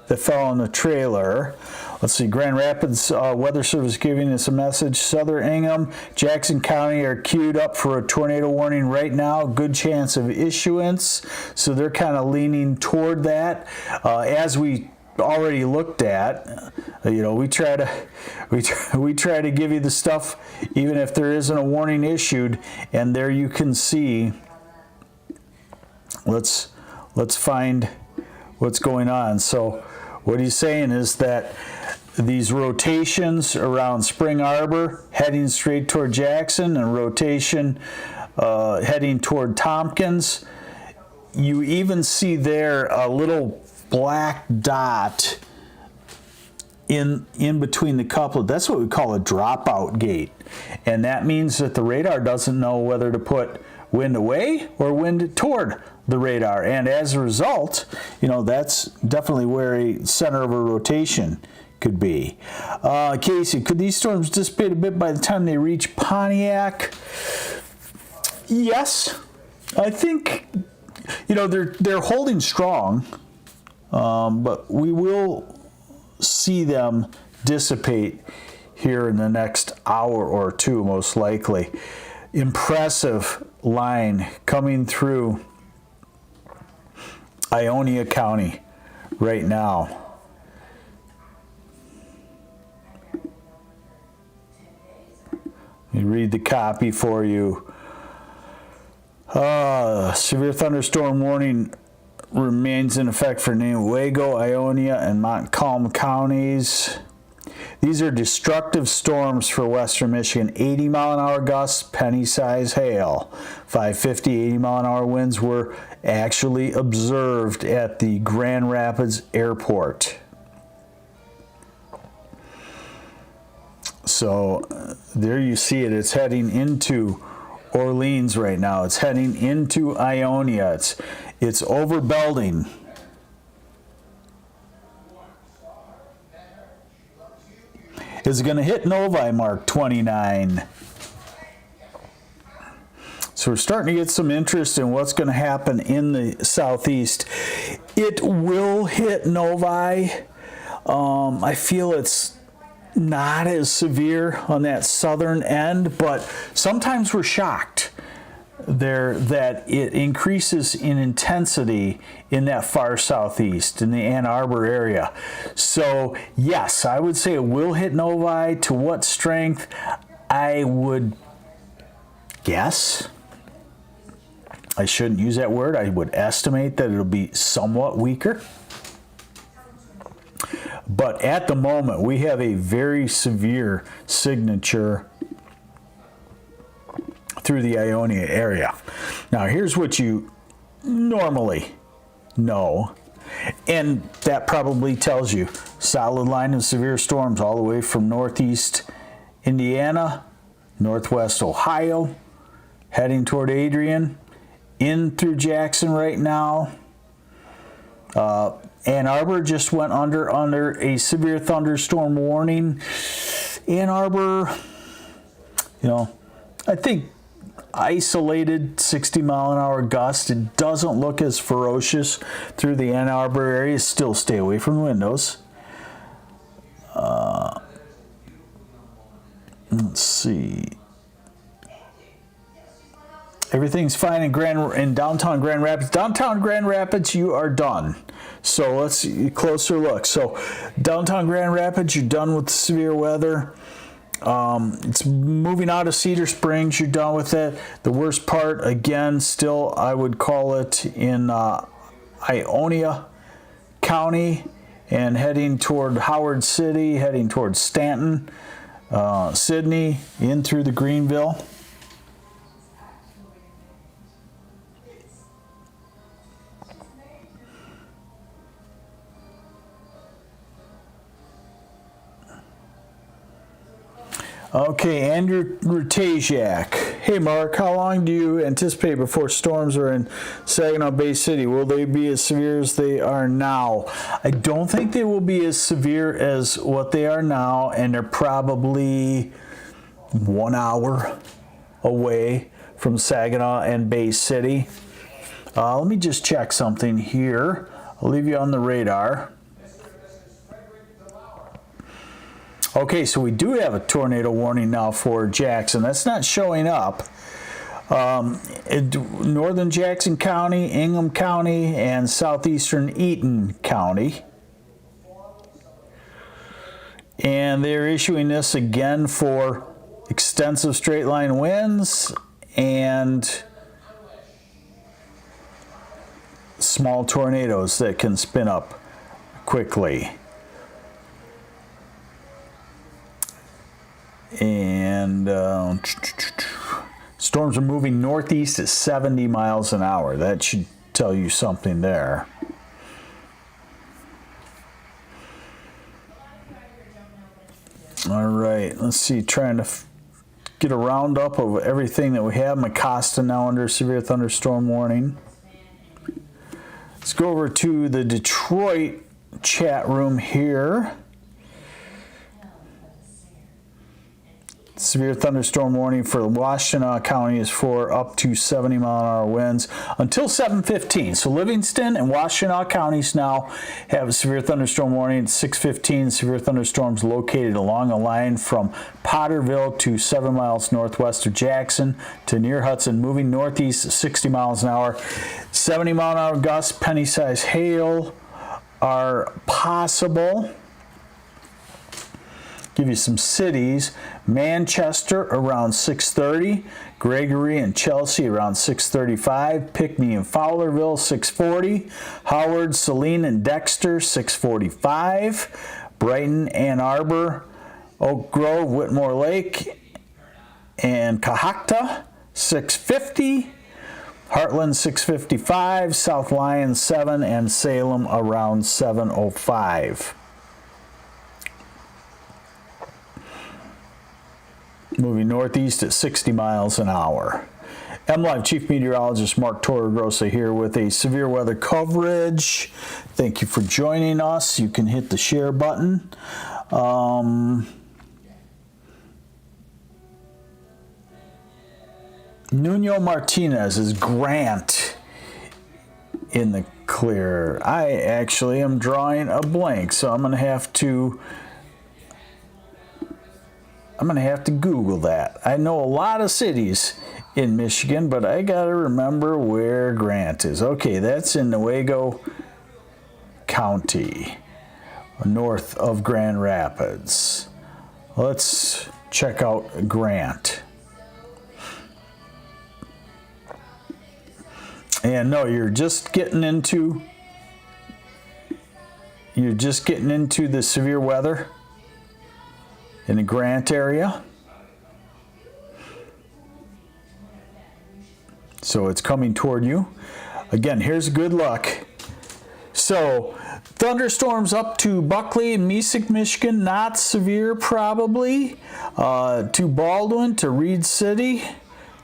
that fell on a trailer. Let's see. Grand Rapids Weather Service giving us a message. Southern Ingham, Jackson County are queued up for a tornado warning right now. Good chance of issuance. So they're kind of leaning toward that. As we already looked at, we try to give you the stuff even if there isn't a warning issued, and there you can see. Let's find what's going on. So what he's saying is that these rotations around Spring Arbor heading straight toward Jackson and rotation heading toward Tompkins, you even see there a little black dot in between the couple. That's what we call a dropout gate, and that means that the radar doesn't know whether to put wind away or wind toward the radar, and as a result, that's definitely where a center of a rotation could be. Casey, could these storms dissipate a bit by the time they reach Pontiac? Yes, I think they're holding strong. But we will see them dissipate here in the next hour or two, most likely. Impressive line coming through Ionia County right now. Let me read the copy for you. Severe thunderstorm warning remains in effect for Newaygo, Ionia, and Montcalm counties. These are destructive storms for western Michigan. 80-mile-an-hour gusts, penny-size hail. 550, 80-mile-an-hour winds were actually observed at the Grand Rapids Airport. So there you see it. It's heading into Orleans right now. It's heading into Ionia. It's over Belding. Is it going to hit Novi, Mark 29? So we're starting to get some interest in what's going to happen in the southeast. It will hit Novi. I feel it's not as severe on that southern end, but sometimes we're shocked there that it increases in intensity in that far southeast in the Ann Arbor area. So yes, I would say it will hit Novi. To what strength? I would guess, I shouldn't use that word, I would estimate that it'll be somewhat weaker. But at the moment, we have a very severe signature through the Ionia area. Now, here's what you normally know, and that probably tells you solid line of severe storms all the way from northeast Indiana, northwest Ohio, heading toward Adrian, in through Jackson right now. Ann Arbor just went under a severe thunderstorm warning. Ann Arbor, I think isolated 60-mile-an-hour gust. It doesn't look as ferocious through the Ann Arbor area. Still stay away from windows. Let's see. Everything's fine in downtown Grand Rapids. Downtown Grand Rapids, you are done. So let's see a closer look. So downtown Grand Rapids, you're done with the severe weather. It's moving out of Cedar Springs. You're done with it. The worst part, again, still I would call it in Ionia County and heading toward Howard City, heading toward Stanton, Sydney, in through the Greenville. Okay, Andrew Rutasiak. Hey, Mark, how long do you anticipate before storms are in Saginaw Bay City? Will they be as severe as they are now? I don't think they will be as severe as what they are now, and they're probably 1 hour away from Saginaw and Bay City. Let me just check something here. I'll leave you on the radar. Okay, so we do have a tornado warning now for Jackson. That's not showing up. Northern Jackson County, Ingham County, and southeastern Eaton County. And they're issuing this again for extensive straight line winds and small tornadoes that can spin up quickly. And storms are moving northeast at 70 miles an hour. That should tell you something there. All right, let's see, trying to get a roundup of everything that we have. Mecosta now under severe thunderstorm warning. Let's go over to the Detroit chat room here. Severe thunderstorm warning for Washtenaw County is for up to 70-mile-an-hour winds until 7:15. So Livingston and Washtenaw counties now have a severe thunderstorm warning at 6:15. Severe thunderstorms located along a line from Potterville to 7 miles northwest of Jackson to near Hudson, moving northeast at 60 miles an hour. 70-mile-an-hour gusts, penny-sized hail are possible. Give you some cities. Manchester around 6:30, Gregory and Chelsea around 6:35, Pinckney and Fowlerville 6:40, Howard, Saline and Dexter 6:45, Brighton, Ann Arbor, Oak Grove, Whitmore Lake, and Cohocton 6:50, Heartland 6:55, South Lyon 7, and Salem around 7:05. Moving northeast at 60 miles an hour. MLive Chief Meteorologist Mark Torregrossa here with a severe weather coverage. Thank you for joining us. You can hit the share button. Nuno Martinez is Grant in the clear. I actually am drawing a blank, so I'm going to have to I'm going to have to Google that. I know a lot of cities in Michigan, but I got to remember where Grant is. Okay, that's in Newaygo County, north of Grand Rapids. Let's check out Grant. And no, you're just getting into the severe weather in the Grant area. So it's coming toward you. Again, here's good luck. So thunderstorms up to Buckley and Mesick, Michigan, not severe probably. To Baldwin, to Reed City,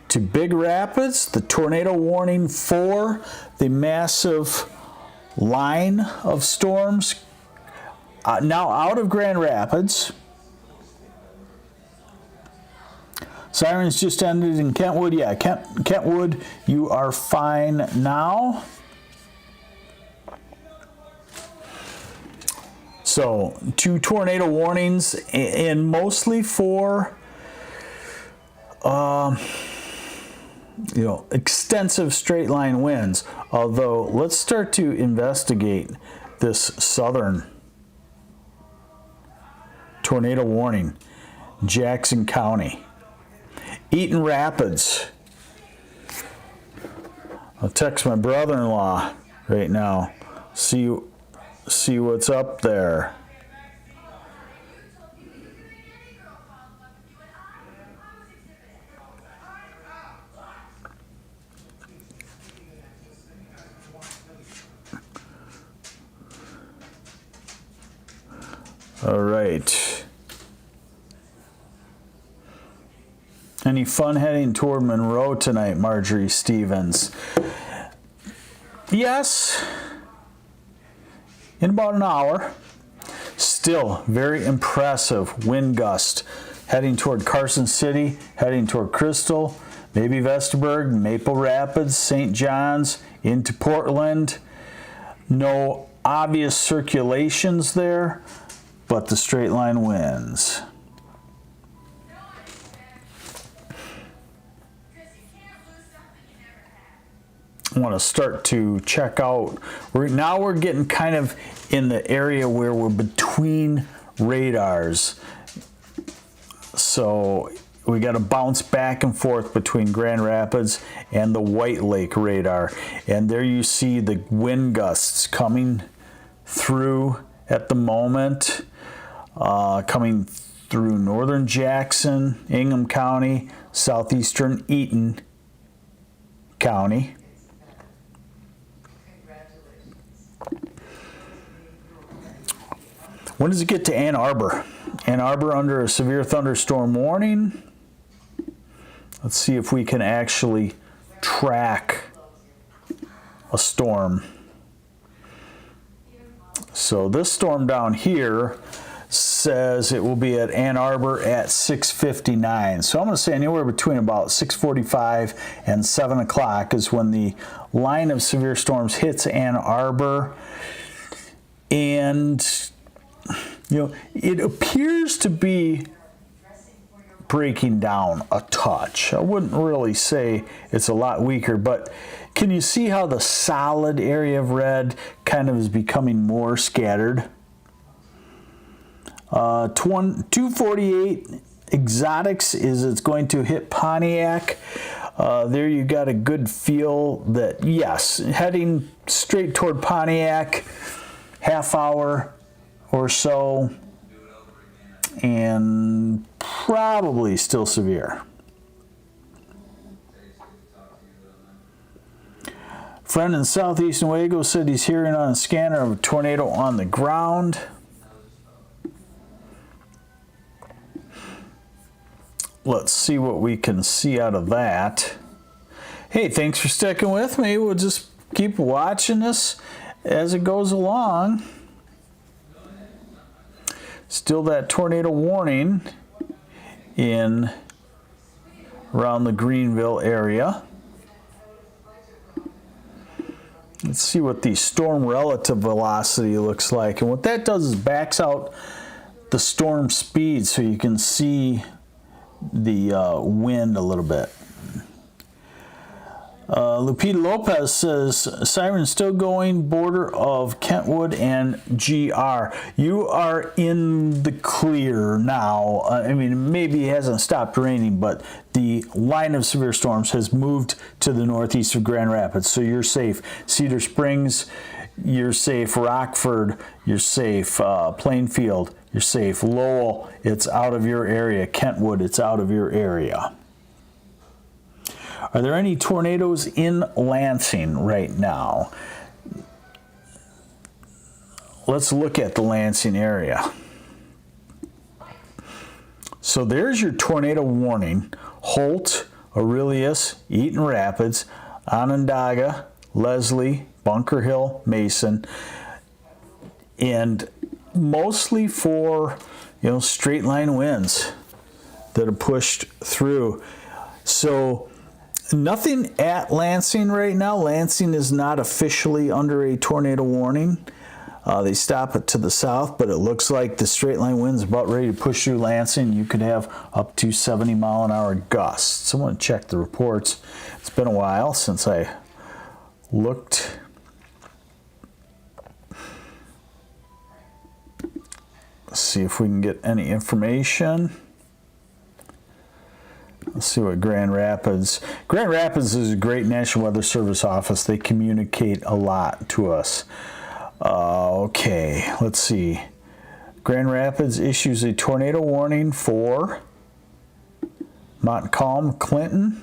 to Big Rapids, the tornado warning for the massive line of storms now out of Grand Rapids. Sirens just ended in Kentwood. Yeah, Kentwood, you are fine now. So 2 tornado warnings, and mostly for extensive straight line winds. Although, let's start to investigate this southern tornado warning. Jackson County, Eaton Rapids. I'll text my brother-in-law right now. See what's up there. All right. Any fun heading toward Monroe tonight, Marjorie Stevens? Yes. In about an hour. Still very impressive wind gust heading toward Carson City, heading toward Crystal, maybe Vesterberg, Maple Rapids, St. John's, into Portland. No obvious circulations there, but the straight line winds. I want to start to check out. Now we're getting kind of in the area where we're between radars. So we got to bounce back and forth between Grand Rapids and the White Lake radar. And there you see the wind gusts coming through at the moment. Coming through northern Jackson, Ingham County, southeastern Eaton County. When does it get to Ann Arbor? Ann Arbor under a severe thunderstorm warning. Let's see if we can actually track a storm. So this storm down here says it will be at Ann Arbor at 6:59. So I'm going to say anywhere between about 6:45 and 7 o'clock is when the line of severe storms hits Ann Arbor. And it appears to be breaking down a touch. I wouldn't really say it's a lot weaker, but can you see how the solid area of red kind of is becoming more scattered? 248 exotics is it's going to hit Pontiac. There you got a good feel that, yes, heading straight toward Pontiac, half hour or so, and probably still severe. Friend in southeast Newaygo said he's hearing on a scanner of a tornado on the ground. Let's see what we can see out of that. Hey, thanks for sticking with me. We'll just keep watching this as it goes along. Still that tornado warning in around the Greenville area. Let's see what the storm relative velocity looks like. And what that does is backs out the storm speed so you can see wind a little bit. Lupita Lopez says, siren still going, border of Kentwood and GR. You are in the clear now. I mean, maybe it hasn't stopped raining, but the line of severe storms has moved to the northeast of Grand Rapids, so you're safe. Cedar Springs, you're safe. Rockford, you're safe. Plainfield, you're safe. Lowell, it's out of your area. Kentwood, it's out of your area. Are there any tornadoes in Lansing right now? Let's look at the Lansing area. So there's your tornado warning. Holt, Aurelius, Eaton Rapids, Onondaga, Leslie, Bunker Hill, Mason, and mostly for, straight line winds that are pushed through. So nothing at Lansing right now. Lansing is not officially under a tornado warning. They stop it to the south, but it looks like the straight line wind's about ready to push through Lansing. You could have up to 70-mile-an-hour gusts. I want to check the reports. It's been a while since I looked. Let's see if we can get any information. Let's see what Grand Rapids. Grand Rapids is a great National Weather Service office. They communicate a lot to us. Okay, let's see. Grand Rapids issues a tornado warning for Montcalm, Clinton,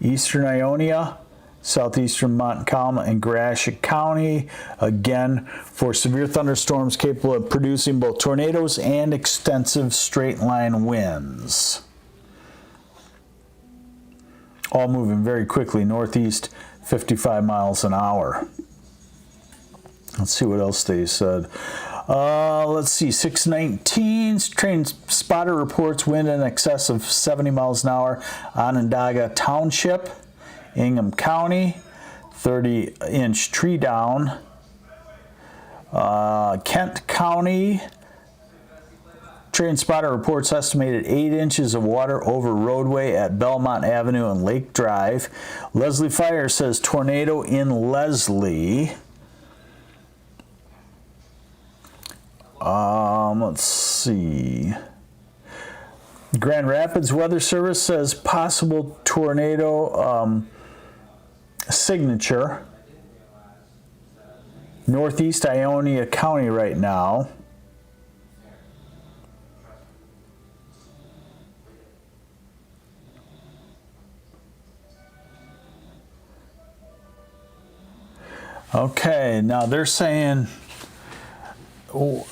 Eastern Ionia, southeastern Montcalm, and Gratiot County. Again, for severe thunderstorms capable of producing both tornadoes and extensive straight line winds. All moving very quickly, northeast, 55 miles an hour. Let's see what else they said. Let's see, 619, train spotter reports wind in excess of 70 miles an hour. Onondaga Township, Ingham County, 30-inch tree down. Kent County, train spotter reports estimated 8 inches of water over roadway at Belmont Avenue and Lake Drive. Leslie Fire says tornado in Leslie. Let's see. Grand Rapids Weather Service says possible tornado signature. Northeast Ionia County right now. Okay, now they're saying,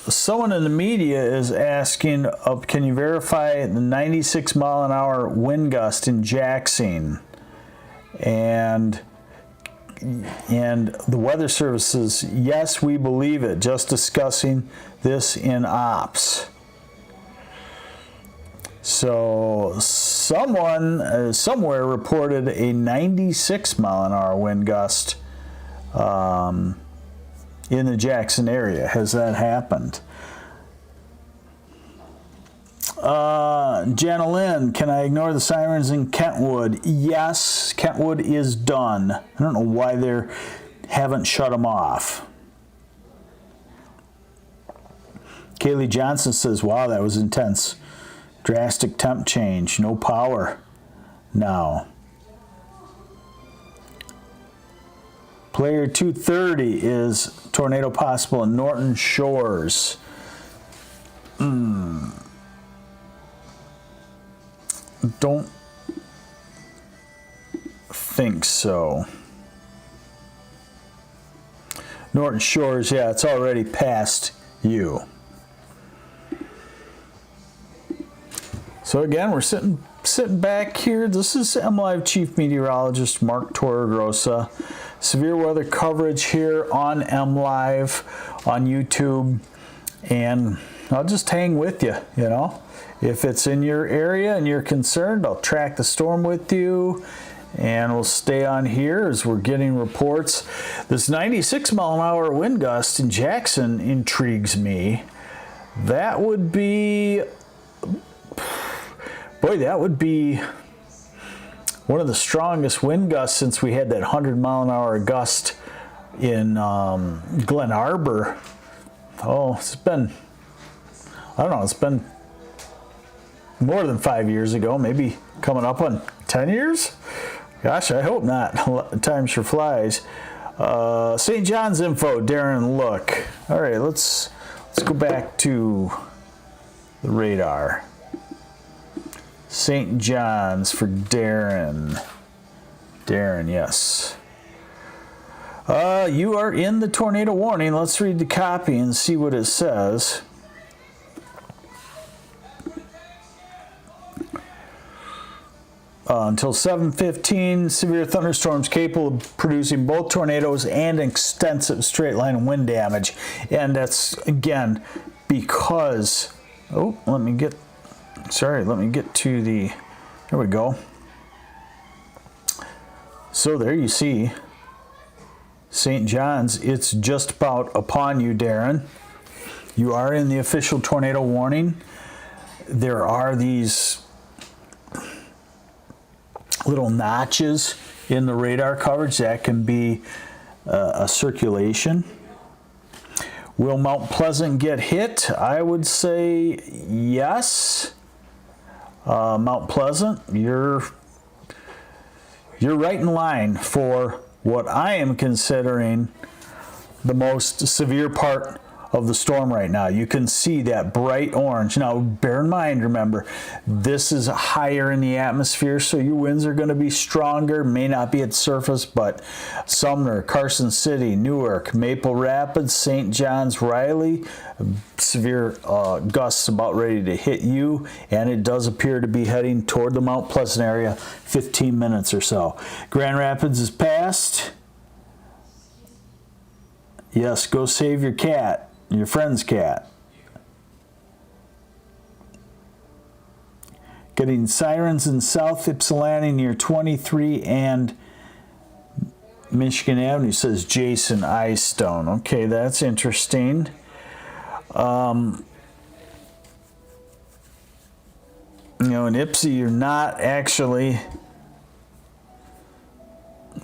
someone in the media is asking, can you verify the 96-mile-an-hour wind gust in Jackson? And the Weather Service says, yes, we believe it. Just discussing this in ops. So someone somewhere reported a 96-mile-an-hour wind gust in the Jackson area. Has that happened? Jana Lynn, can I ignore the sirens in Kentwood? Yes, Kentwood is done. I don't know why they haven't shut them off. Kaylee Johnson says, wow, that was intense. Drastic temp change. No power now. Player 230 is tornado possible in Norton Shores. Don't think so. Norton Shores, yeah, it's already past you. So again, we're sitting back here. This is MLive Chief Meteorologist Mark Torregrossa. Severe weather coverage here on MLive on YouTube, and I'll just hang with you, If it's in your area and you're concerned, I'll track the storm with you, and we'll stay on here as we're getting reports. This 96-mile-an-hour wind gust in Jackson intrigues me. That would be Boy, that would be one of the strongest wind gusts since we had that 100-mile-an-hour gust in Glen Arbor. Oh, it's been, I don't know, it's been more than 5 years ago, maybe coming up on 10 years? Gosh, I hope not. Time sure flies. St. John's info, Darren, look. All right, let's go back to the radar. St. John's for Darren. Darren, yes. You are in the tornado warning. Let's read the copy and see what it says. Until 7:15, severe thunderstorms capable of producing both tornadoes and extensive straight line wind damage. And that's, again, because, let me get to the, there we go. So there you see St. John's. It's just about upon you, Darren. You are in the official tornado warning. There are these little notches in the radar coverage that can be a circulation. Will Mount Pleasant get hit? I would say yes. Mount Pleasant, you're right in line for what I am considering the most severe part of the storm right now. You can see that bright orange. Now, bear in mind, remember, this is higher in the atmosphere, so your winds are going to be stronger, may not be at surface, but Sumner, Carson City, Newark, Maple Rapids, St. John's, Riley, severe gusts about ready to hit you, and it does appear to be heading toward the Mount Pleasant area, 15 minutes or so. Grand Rapids is past. Yes, go save your cat. Your friend's cat. Getting sirens in South Ypsilanti near 23 and Michigan Avenue, says Jason Eyestone. Okay, that's interesting. In Ypsi, you're not actually.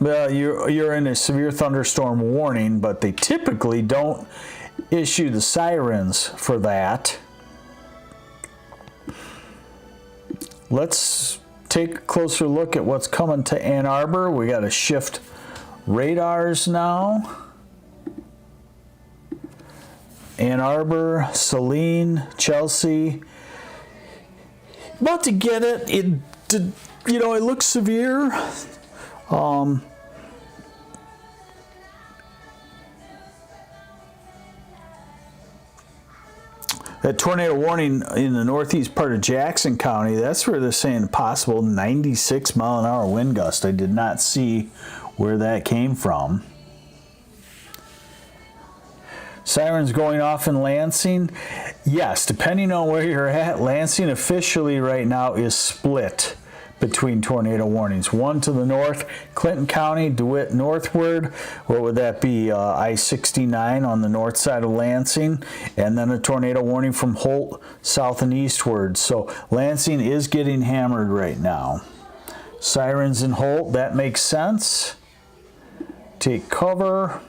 Well, you're in a severe thunderstorm warning, but they typically don't issue the sirens for that. Let's take a closer look at what's coming to Ann Arbor. We got to shift radars now. Ann Arbor, Saline, Chelsea. About to get it. It looks severe. That tornado warning in the northeast part of Jackson County, that's where they're saying possible 96-mile-an-hour wind gust. I did not see where that came from. Sirens going off in Lansing. Yes, depending on where you're at, Lansing officially right now is split between tornado warnings. One to the north, Clinton County, DeWitt northward. What would that be? I-69 on the north side of Lansing. And then a tornado warning from Holt, south and eastward. So Lansing is getting hammered right now. Sirens in Holt, that makes sense. Take cover.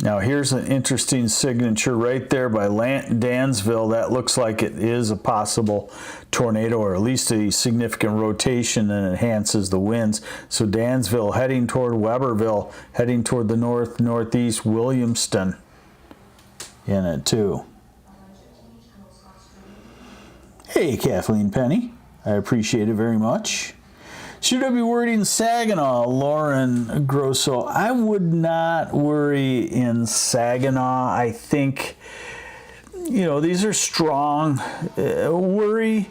Now here's an interesting signature right there by Dansville. That looks like it is a possible tornado, or at least a significant rotation, and enhances the winds. So Dansville heading toward Weberville, heading toward the northeast, Williamston in it too. Hey, Kathleen Penny. I appreciate it very much. Should I be worried in Saginaw? Lauren Grosso. I would not worry in Saginaw. I think, these are strong. Worry,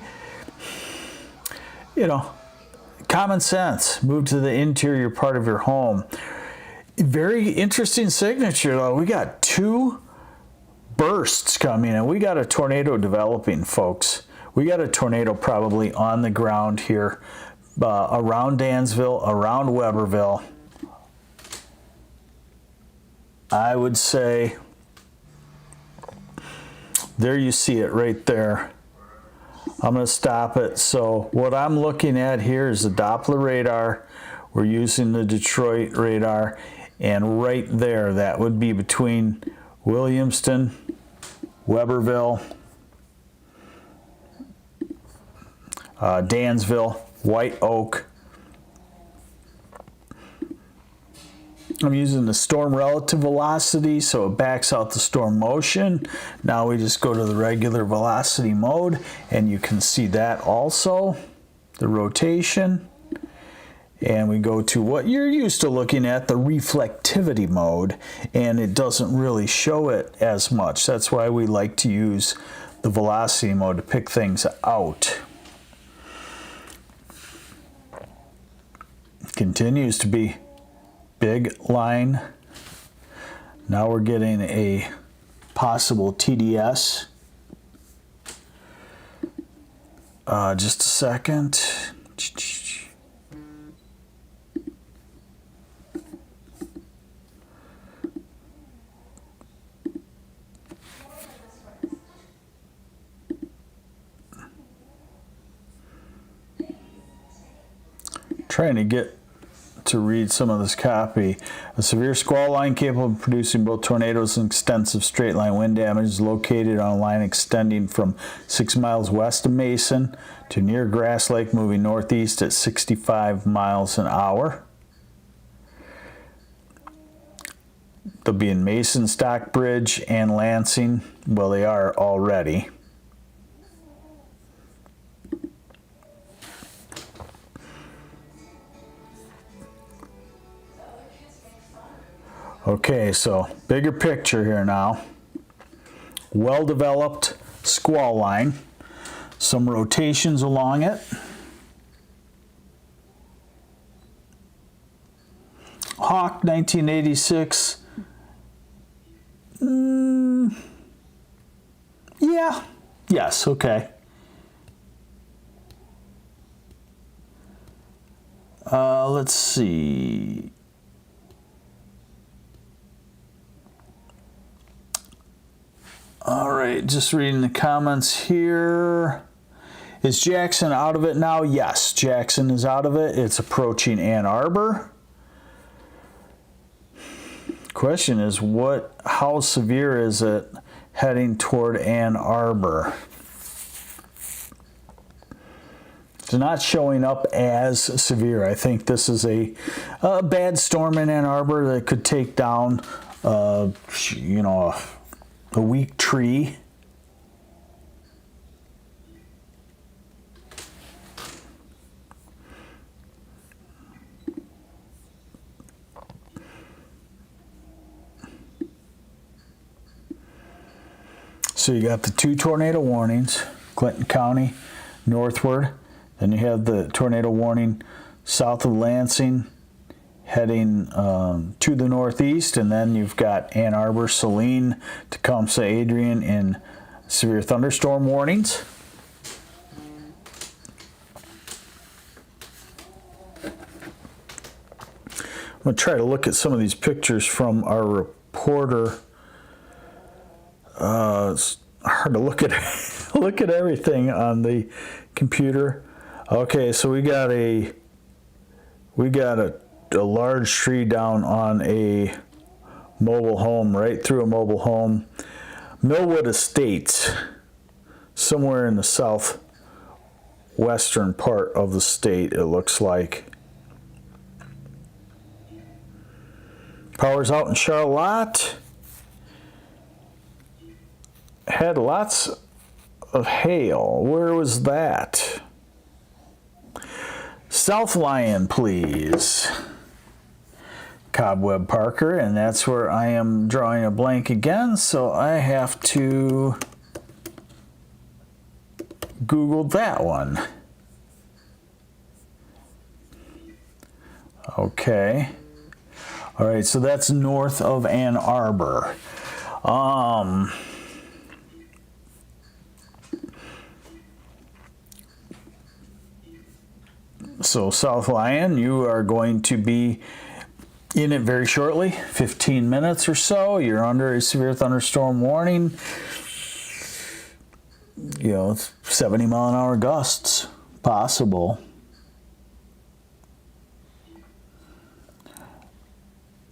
common sense. Move to the interior part of your home. Very interesting signature, though. We got 2 bursts coming, and we got a tornado developing, folks. We got a tornado probably on the ground here. Around Dansville, around Weberville. I would say, there you see it right there. I'm going to stop it. So what I'm looking at here is the Doppler radar. We're using the Detroit radar, and right there, that would be between Williamston, Weberville, Dansville, White Oak. I'm using the storm relative velocity, so it backs out the storm motion. Now we just go to the regular velocity mode, and you can see that also, the rotation. And we go to what you're used to looking at, the reflectivity mode, and it doesn't really show it as much. That's why we like to use the velocity mode to pick things out. Continues to be big line. Now we're getting a possible TDS. Just a second. Trying to get to read some of this copy. A severe squall line capable of producing both tornadoes and extensive straight line wind damage is located on a line extending from 6 miles west of Mason to near Grass Lake, moving northeast at 65 miles an hour. They'll be in Mason, Stockbridge, and Lansing. Well, they are already. Okay, so bigger picture here now. Well-developed squall line. Some rotations along it. Hawk 1986. Yeah. Yes, okay. Let's see. All right, just reading the comments here. Is Jackson out of it now? Yes, Jackson is out of it. It's approaching Ann Arbor. Question is, how severe is it heading toward Ann Arbor? It's not showing up as severe. I think this is a bad storm in Ann Arbor that could take down, a weak tree. So you got the 2 tornado warnings, Clinton County, northward. Then you have the tornado warning south of Lansing, heading to the northeast. And then you've got Ann Arbor, Saline, Tecumseh, Adrian in severe thunderstorm warnings. I'm going to try to look at some of these pictures from our reporter. It's hard to look at look at everything on the computer. Okay, so we got a large tree down on a mobile home, right through a mobile home. Millwood Estates, somewhere in the southwestern part of the state, it looks like. Power's out in Charlotte. Had lots of hail. Where was that? South Lyon, please. Cobweb Parker, and that's where I am drawing a blank again, so I have to Google that one. Okay. All right, so that's north of Ann Arbor. So South Lyon, you are going to be in it very shortly, 15 minutes or so. You're under a severe thunderstorm warning. You know, it's 70-mile-an-hour gusts possible.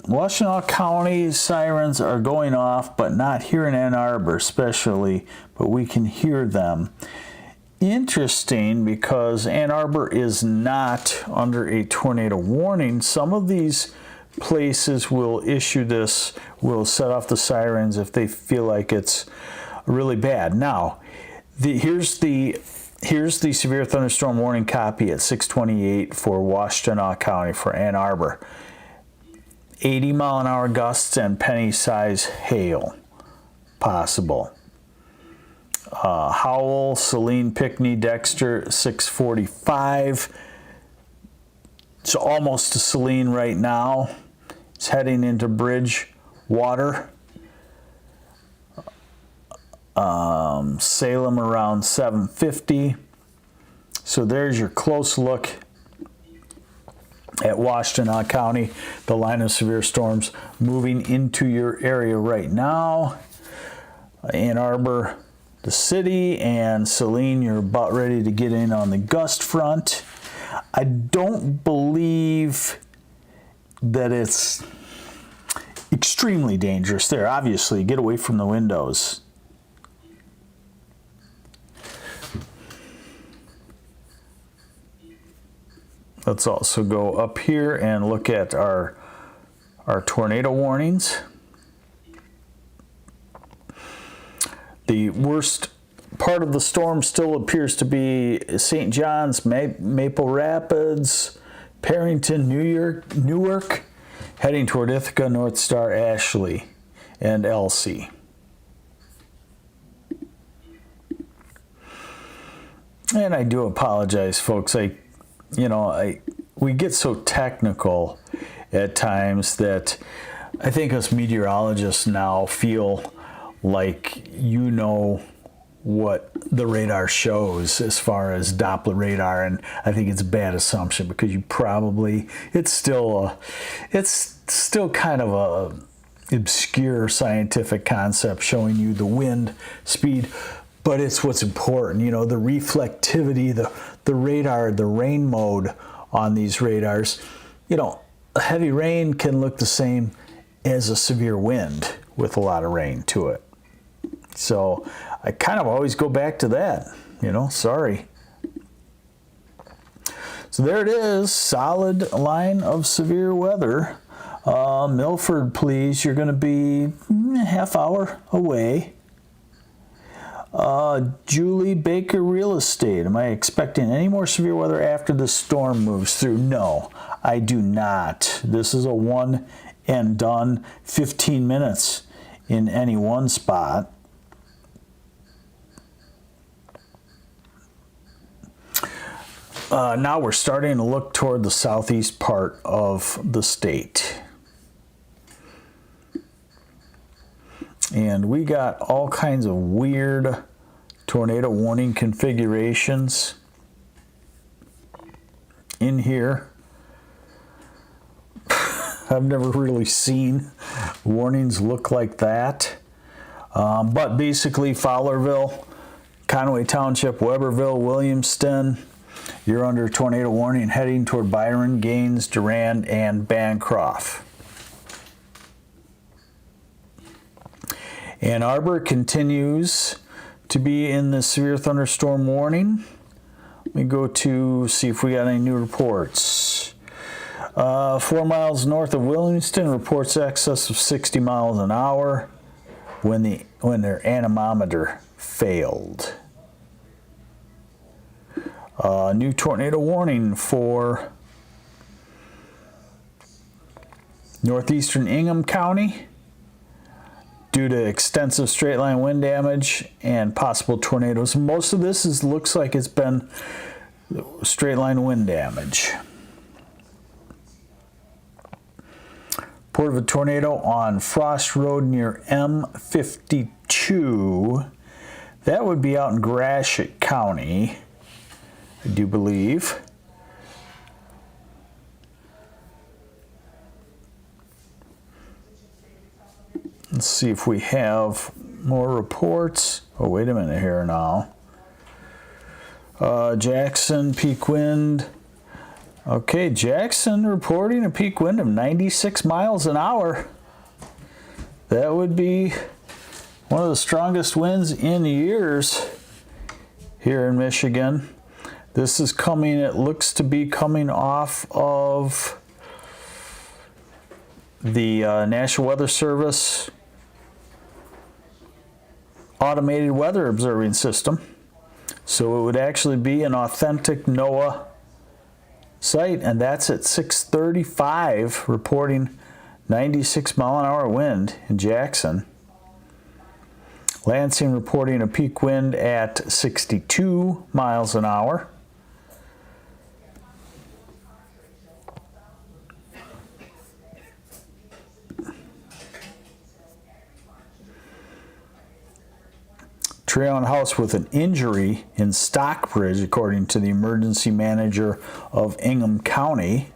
Washtenaw County sirens are going off, but not here in Ann Arbor especially, but we can hear them. Interesting, because Ann Arbor is not under a tornado warning. Some of these places will issue this, will set off the sirens if they feel like it's really bad. Now, here's the severe thunderstorm warning copy at 6:28 for Washtenaw County for Ann Arbor. 80-mile-an-hour gusts and penny-size hail possible. Howell, Saline, Pinckney, Dexter, 6:45. It's almost to Saline right now. It's heading into Bridgewater. Salem around 7:50. So there's your close look at Washtenaw County, the line of severe storms moving into your area right now. Ann Arbor, the city, and Saline, you're about ready to get in on the gust front. I don't believe that it's extremely dangerous there. Obviously, get away from the windows. Let's also go up here and look at our tornado warnings. The worst part of the storm still appears to be St. John's, Maple Rapids, Perrington, Newark, heading toward Ithaca, North Star, Ashley, and Elsie. And I do apologize, folks. We get so technical at times that I think us meteorologists now feel like you know what the radar shows as far as Doppler radar, and I think it's a bad assumption, because it's still kind of a obscure scientific concept showing you the wind speed, but it's what's important. You know, the reflectivity, the radar, the rain mode on these radars. You know, a heavy rain can look the same as a severe wind with a lot of rain to it. So I kind of always go back to that, sorry. So there it is, solid line of severe weather. Milford, please, you're going to be a half hour away. Julie Baker Real Estate, am I expecting any more severe weather after the storm moves through? No, I do not. This is a one and done, 15 minutes in any one spot. Now we're starting to look toward the southeast part of the state. And we got all kinds of weird tornado warning configurations in here. I've never really seen warnings look like that. But basically, Fowlerville, Conway Township, Weberville, Williamston, you're under tornado warning heading toward Byron, Gaines, Durand, and Bancroft. Ann Arbor continues to be in the severe thunderstorm warning. Let me go to see if we got any new reports. 4 miles north of Williamston reports excess of 60 miles an hour when their anemometer failed. New tornado warning for northeastern Ingham County due to extensive straight line wind damage and possible tornadoes. Most of this looks like it's been straight line wind damage. Report of a tornado on Frost Road near M52. That would be out in Gratiot County, I do believe. Let's see if we have more reports. Oh, wait a minute here now. Jackson, peak wind. Okay, Jackson reporting a peak wind of 96 miles an hour. That would be one of the strongest winds in years here in Michigan. This is coming, it looks to be coming off of the National Weather Service automated weather observing system. So it would actually be an authentic NOAA site, and that's at 6:35, reporting 96 mile an hour wind in Jackson. Lansing reporting a peak wind at 62 miles an hour. Tree on house with an injury in Stockbridge, according to the emergency manager of Ingham County.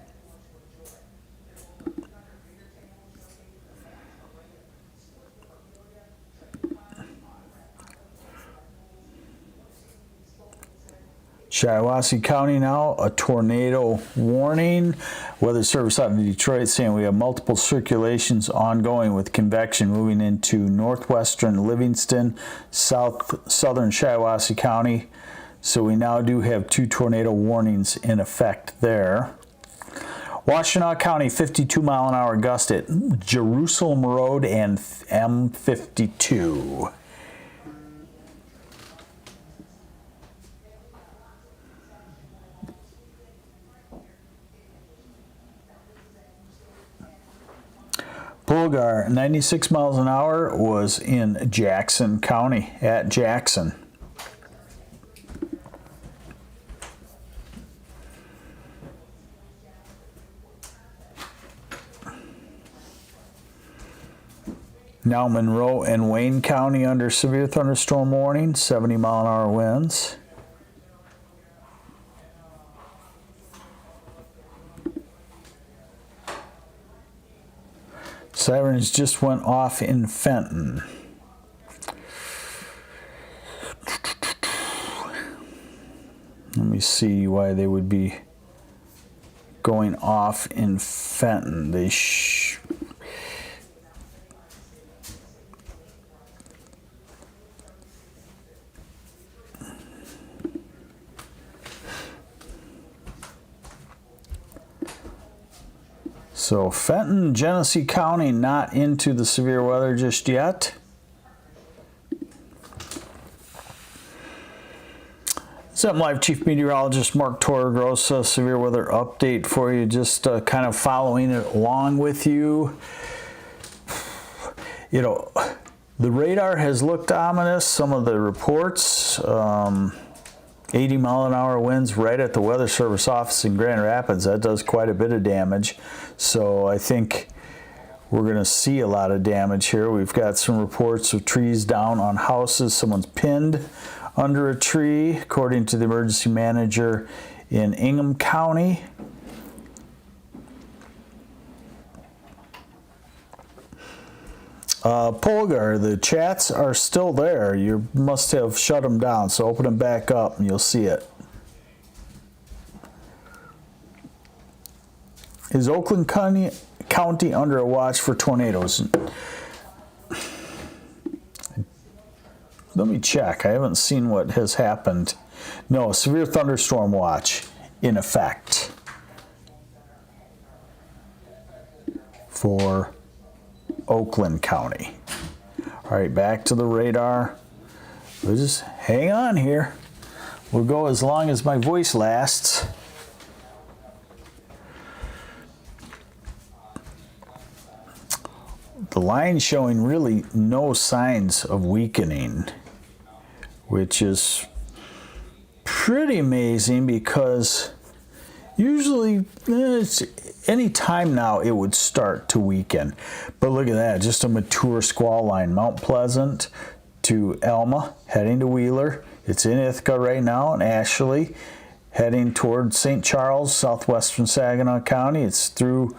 Shiawassee County now, a tornado warning. Weather Service out of Detroit saying we have multiple circulations ongoing with convection moving into northwestern Livingston, southern Shiawassee County. So we now do have 2 tornado warnings in effect there. Washtenaw County, 52 mile an hour gust at Jerusalem Road and M52. Polgar, 96 miles an hour, was in Jackson County, at Jackson. Now Monroe and Wayne County under severe thunderstorm warning, 70 mile an hour winds. Sirens just went off in Fenton. Let me see why they would be going off in Fenton. So Fenton, Genesee County, not into the severe weather just yet. MLive Chief Meteorologist Mark Torregrossa, severe weather update for you, just kind of following it along with you. You know, the radar has looked ominous. Some of the reports, 80 mile an hour winds right at the Weather Service office in Grand Rapids. That does quite a bit of damage. So I think we're going to see a lot of damage here. We've got some reports of trees down on houses. Someone's pinned under a tree, according to the emergency manager in Ingham County. Polgar, the chats are still there. You must have shut them down, so open them back up and you'll see it. Is Oakland County under a watch for tornadoes? Let me check. I haven't seen what has happened. No, severe thunderstorm watch in effect for Oakland County. All right, back to the radar. We'll just hang on here. We'll go as long as my voice lasts. The line showing really no signs of weakening, which is pretty amazing because usually any time now it would start to weaken. But look at that, just a mature squall line. Mount Pleasant to Alma, heading to Wheeler. It's in Ithaca right now, and Ashley, heading toward St. Charles, southwestern Saginaw County. It's through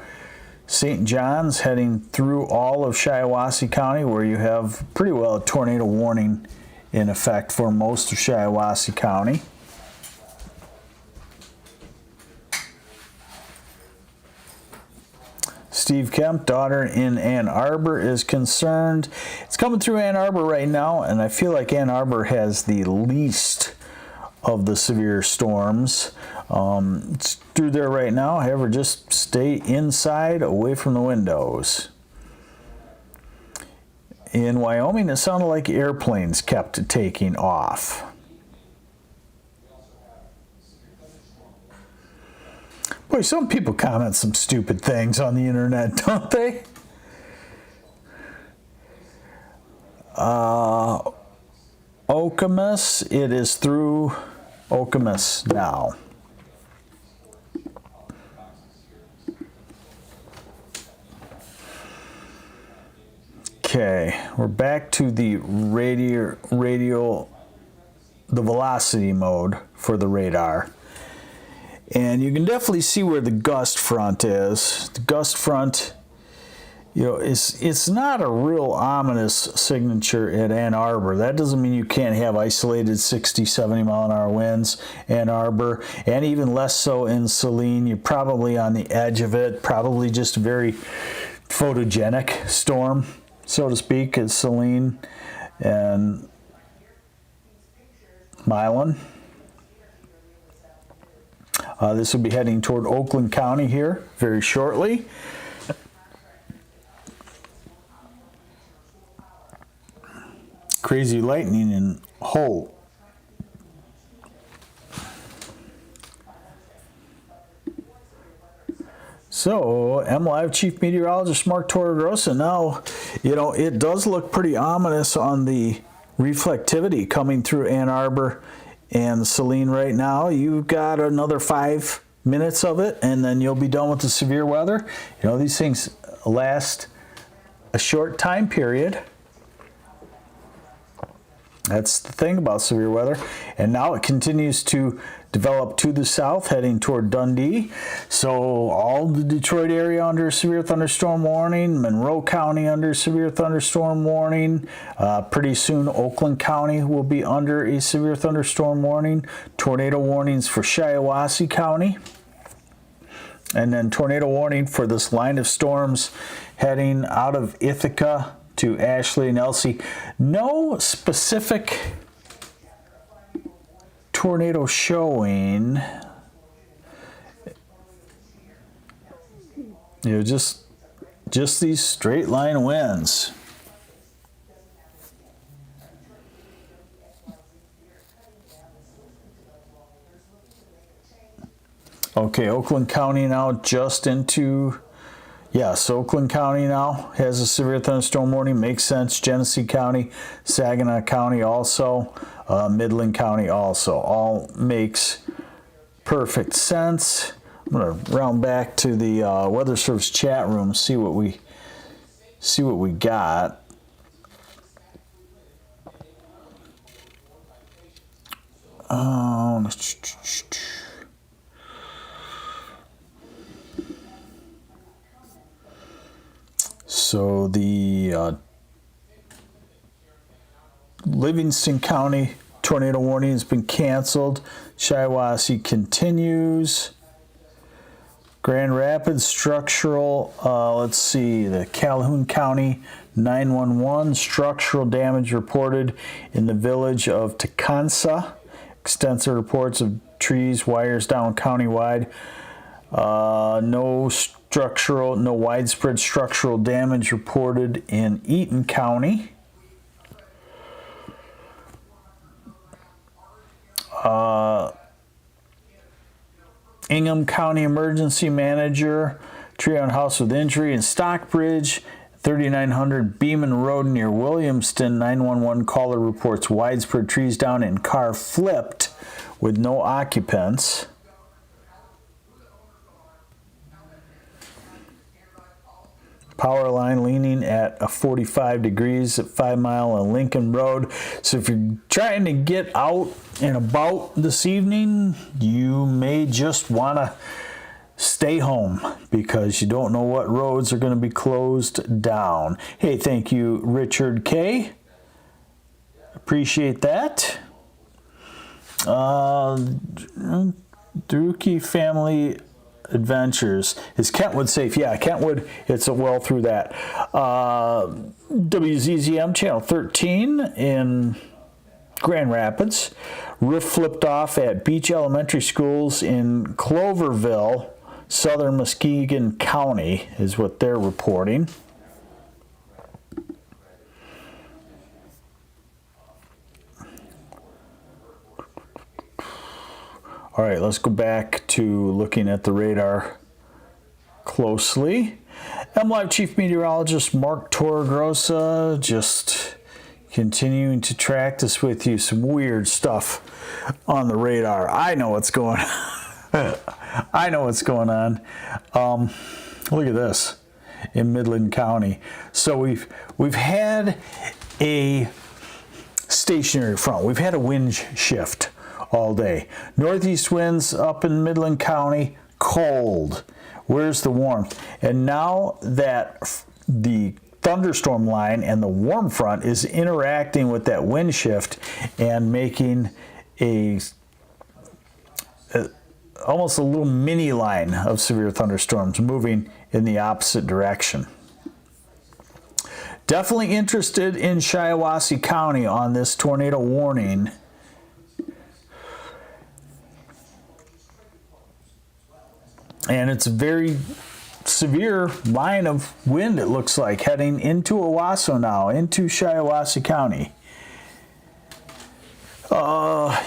St. John's heading through all of Shiawassee County, where you have pretty well a tornado warning in effect for most of Shiawassee County. Steve Kemp, daughter in Ann Arbor, is concerned. It's coming through Ann Arbor right now, and I feel like Ann Arbor has the least of the severe storms. It's through there right now. However, just stay inside, away from the windows. In Wyoming, it sounded like airplanes kept taking off. Boy, some people comment some stupid things on the internet, don't they? Okemos, it is through Okemos now. Okay, we're back to the the velocity mode for the radar. And you can definitely see where the gust front is. The gust front, you know, it's not a real ominous signature at Ann Arbor. That doesn't mean you can't have isolated 60, 70 mile an hour winds, Ann Arbor, and even less so in Saline. You're probably on the edge of it, probably just a very photogenic storm, so to speak, at Saline and Milan. This will be heading toward Oakland County here very shortly. Crazy lightning in Holt. So, MLive Chief Meteorologist Mark Torregrossa. Now, you know, it does look pretty ominous on the reflectivity coming through Ann Arbor and Saline right now. You've got another 5 minutes of it, and then you'll be done with the severe weather. You know, these things last a short time period. That's the thing about severe weather. And now it continues to develop to the south, heading toward Dundee. So all the Detroit area under severe thunderstorm warning, Monroe County under severe thunderstorm warning. Pretty soon Oakland County will be under a severe thunderstorm warning. Tornado warnings for Shiawassee County. And then tornado warning for this line of storms heading out of Ithaca to Ashley and Elsie. No specific tornado showing. You know, just these straight line winds. Okay, Oakland County now just into. Yes, Oakland County now has a severe thunderstorm warning. Makes sense. Genesee County, Saginaw County also, Midland County also. All makes perfect sense. I'm going to round back to the Weather Service chat room, see what we got. So the Livingston County tornado warning has been canceled. Shiawassee continues. Grand Rapids structural, let's see, the Calhoun County 911 structural damage reported in the village of Tecumseh. Extensive reports of trees, wires down countywide. No widespread structural damage reported in Eaton County. Ingham County Emergency Manager, tree on house with injury in Stockbridge, 3900 Beeman Road near Williamston. 911 caller reports widespread trees down and car flipped with no occupants. Power line leaning at 45 degrees at 5 Mile on Lincoln Road. So if you're trying to get out and about this evening, you may just want to stay home because you don't know what roads are going to be closed down. Hey, thank you, Richard K. Appreciate that. Druki Family Adventures. Is Kentwood safe? Yeah, Kentwood, it's well through that. WZZM Channel 13 in Grand Rapids. Roof flipped off at Beach Elementary Schools in Cloverville, southern Muskegon County, is what they're reporting. All right, let's go back to looking at the radar closely. MLive Chief Meteorologist Mark Torregrossa just continuing to track this with you. Some weird stuff on the radar. I know what's going on. I know what's going on. Look at this in Midland County. So we've had a stationary front. We've had a wind shift all day. Northeast winds up in Midland County, cold. Where's the warmth? And now that the thunderstorm line and the warm front is interacting with that wind shift and making almost a little mini line of severe thunderstorms moving in the opposite direction. Definitely interested in Shiawassee County on this tornado warning. And it's a very severe line of wind, it looks like, heading into Owasso now, into Shiawassee County.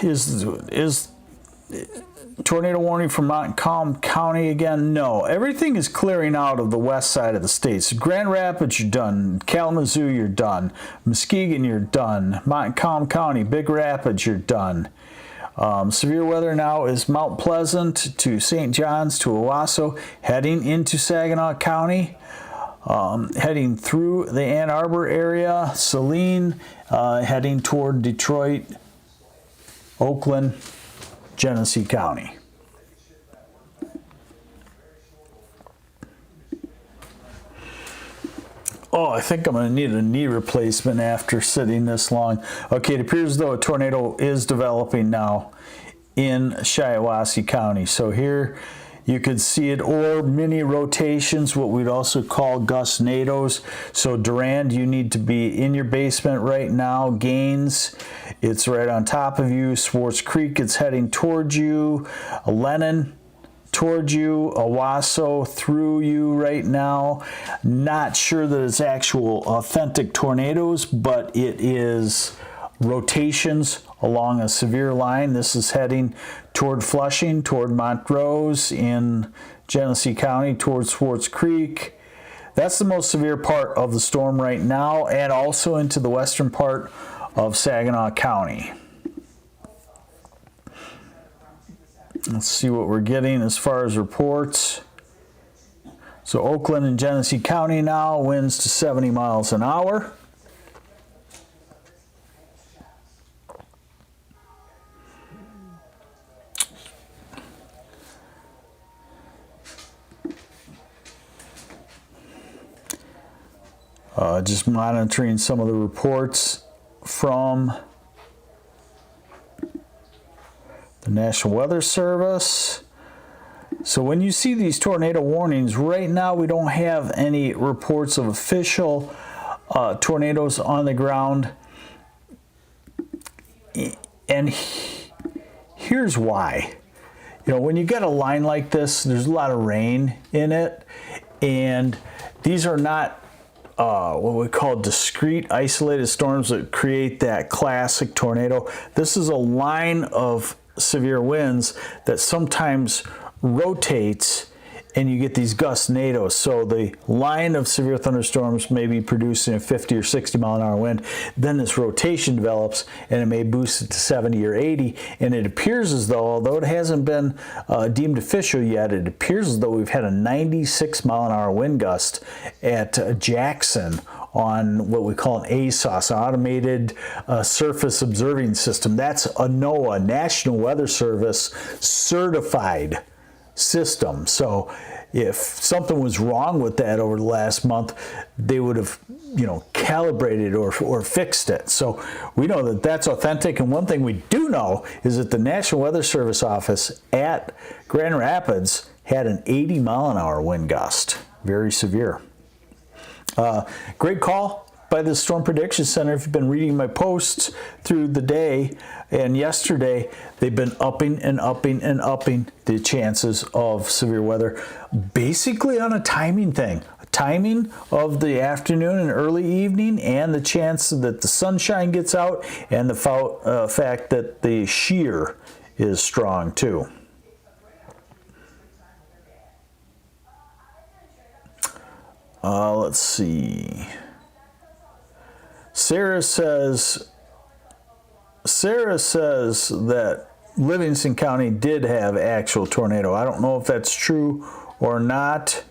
Is tornado warning for Montcalm County again? No. Everything is clearing out of the west side of the states. Grand Rapids, you're done. Kalamazoo, you're done. Muskegon, you're done. Montcalm County, Big Rapids, you're done. Severe weather now is Mount Pleasant to St. John's to Owasso, heading into Saginaw County, heading through the Ann Arbor area, Saline, heading toward Detroit, Oakland, Genesee County. Oh, I think I'm going to need a knee replacement after sitting this long. Okay, it appears as though a tornado is developing now in Shiawassee County. So here you could see it, or mini rotations, what we'd also call gustnados. So Durand, you need to be in your basement right now. Gaines, it's right on top of you. Swartz Creek, it's heading towards you. Lennon, towards you. Owasso through you right now. Not sure that it's actual authentic tornadoes, but it is rotations along a severe line. This is heading toward Flushing, toward Montrose in Genesee County, toward Swartz Creek. That's the most severe part of the storm right now, and also into the western part of Saginaw County. Let's see what we're getting as far as reports. So Oakland and Genesee County now, winds to 70 miles an hour. Just monitoring some of the reports from the National Weather Service. So when you see these tornado warnings, right now we don't have any reports of official tornadoes on the ground. And here's why. You know, when you get a line like this, there's a lot of rain in it, and these are not what we call discrete isolated storms that create that classic tornado. This is a line of severe winds that sometimes rotates and you get these gustnados. So the line of severe thunderstorms may be producing a 50 or 60 mile an hour wind. Then this rotation develops and it may boost it to 70 or 80. And it appears as though, although it hasn't been deemed official yet, it appears as though we've had a 96 mile an hour wind gust at Jackson on what we call an ASOS, Automated Surface Observing System. That's a NOAA, National Weather Service certified system. So if something was wrong with that over the last month, they would have, calibrated or fixed it. So we know that that's authentic. And one thing we do know is that the National Weather Service office at Grand Rapids had an 80-mile-an-hour wind gust. Very severe. Great call by the Storm Prediction Center. If you've been reading my posts through the day and yesterday, they've been upping and upping and upping the chances of severe weather, basically on a timing thing. A timing of the afternoon and early evening, and the chance that the sunshine gets out, and the fact that the shear is strong too. Let's see. Sarah says that Livingston County did have actual tornado. I don't know if that's true or not.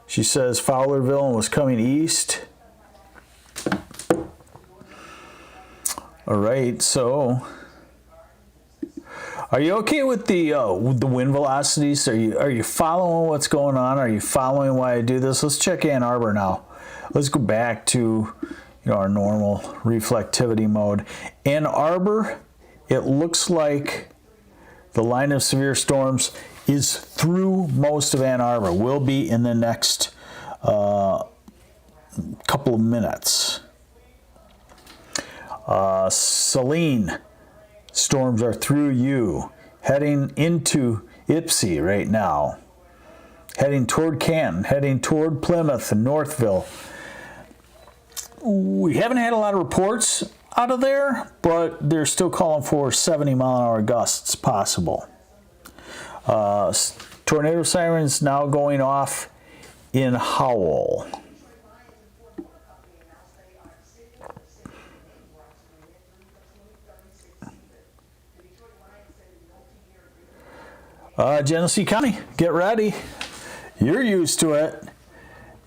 She says Fowlerville was coming east. All right, so are you okay with the wind velocities? Are you following what's going on? Are you following why I do this? Let's check Ann Arbor now. Let's go back to our normal reflectivity mode. Ann Arbor, it looks like the line of severe storms is through most of Ann Arbor. Will be in the next couple of minutes. Saline, storms are through you, heading into Ypsi right now, heading toward Canton, heading toward Plymouth and Northville. We haven't had a lot of reports out of there, but they're still calling for 70-mile-an-hour gusts possible. Tornado sirens now going off in Howell. Genesee County, get ready. You're used to it.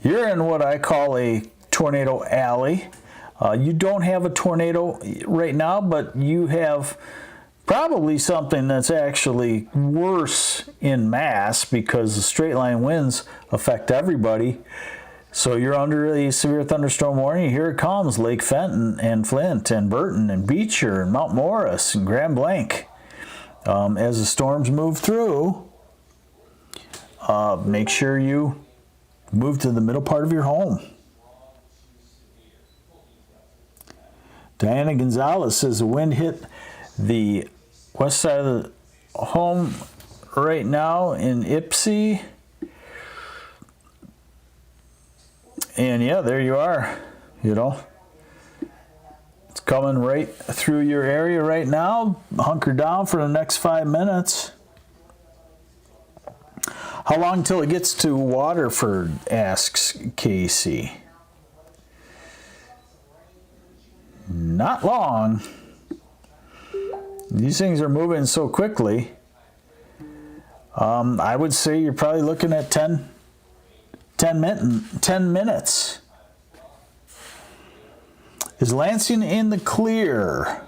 You're in what I call a tornado alley. You don't have a tornado right now, but you have probably something that's actually worse in mass, because the straight line winds affect everybody. So you're under a severe thunderstorm warning. Here it comes. Lake Fenton and Flint and Burton and Beecher and Mount Morris and Grand Blanc. As the storms move through, make sure you move to the middle part of your home. Diana Gonzalez says the wind hit the west side of the home right now in Ypsi. And yeah, there you are. It's coming right through your area right now. Hunker down for the next 5 minutes. How long till it gets to Waterford, asks Casey. Not long. These things are moving so quickly. I would say you're probably looking at 10 minutes. Is Lansing in the clear?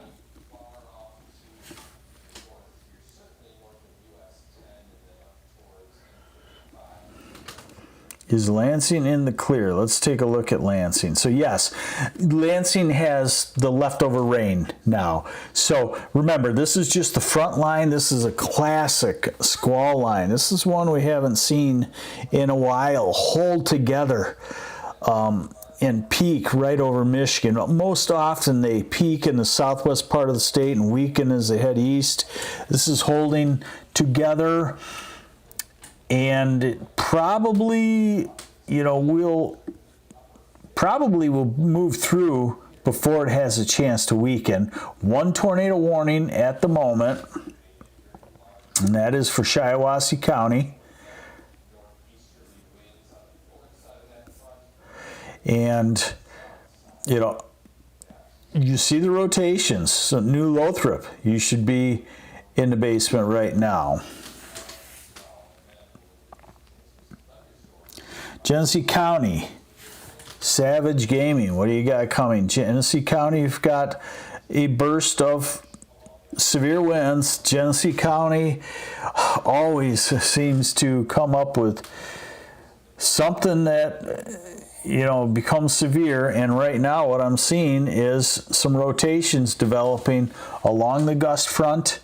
Is Lansing in the clear? Let's take a look at Lansing. So yes, Lansing has the leftover rain now. So remember, this is just the front line. This is a classic squall line. This is one we haven't seen in a while. Hold together and peak right over Michigan. Most often they peak in the southwest part of the state and weaken as they head east. This is holding together. And it probably, will move through before it has a chance to weaken. One tornado warning at the moment, and that is for Shiawassee County. And, you see the rotations. So New Lothrop, you should be in the basement right now. Genesee County, Savage Gaming, what do you got coming? Genesee County, you've got a burst of severe winds. Genesee County, always seems to come up with something that, becomes severe. And right now what I'm seeing is some rotations developing along the gust front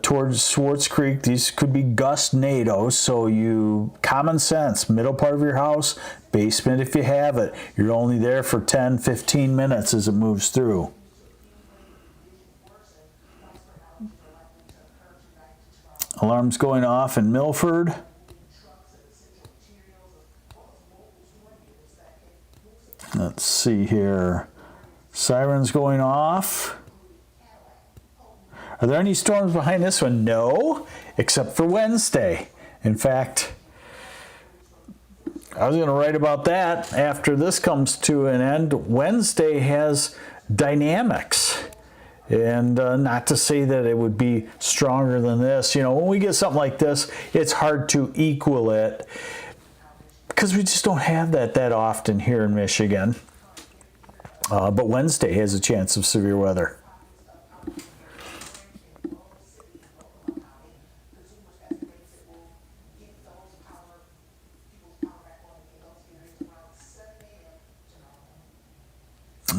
towards Swartz Creek. These could be gust nados, so common sense, middle part of your house, basement if you have it, you're only there for 10-15 minutes as it moves through. Alarms going off in Milford. Let's see here. Sirens going off. Are there any storms behind this one? No, except for Wednesday. In fact, I was going to write about that after this comes to an end. Wednesday has dynamics. And not to say that it would be stronger than this. When we get something like this, it's hard to equal it because we just don't have that often here in Michigan. But Wednesday has a chance of severe weather.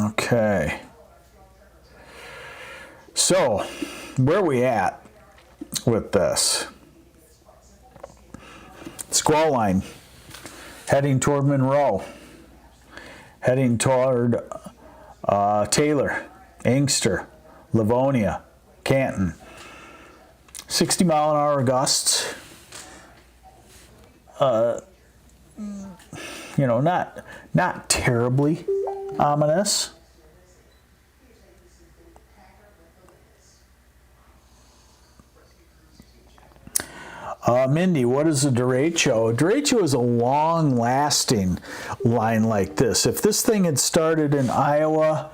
Okay. So, where are we at with this? Squall line heading toward Monroe, heading toward Taylor, Inkster, Livonia, Canton. 60-mile-an-hour gusts. Not terribly ominous. Mindy, what is a derecho? A derecho is a long-lasting line like this. If this thing had started in Iowa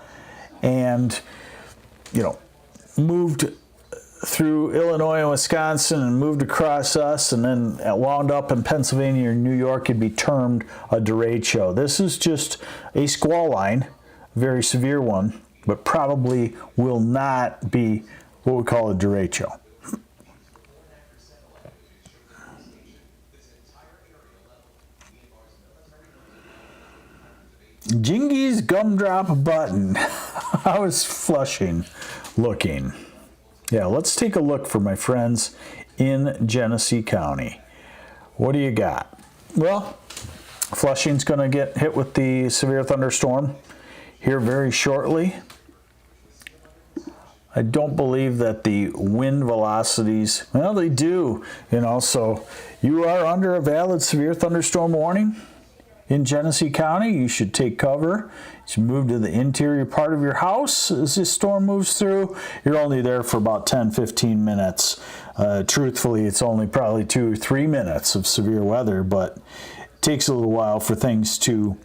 and, moved through Illinois and Wisconsin and moved across us and then wound up in Pennsylvania or New York, it'd be termed a derecho. This is just a squall line, a very severe one, but probably will not be what we call a derecho. Jingy's gumdrop button. I was Flushing looking. Yeah, let's take a look for my friends in Genesee County. What do you got? Well, Flushing's going to get hit with the severe thunderstorm here very shortly. I don't believe that the wind velocities, well, they do, so you are under a valid severe thunderstorm warning. In Genesee County, you should take cover. You should move to the interior part of your house as this storm moves through. You're only there for about 10-15 minutes. Truthfully, it's only probably 2 or 3 minutes of severe weather, but it takes a little while for things to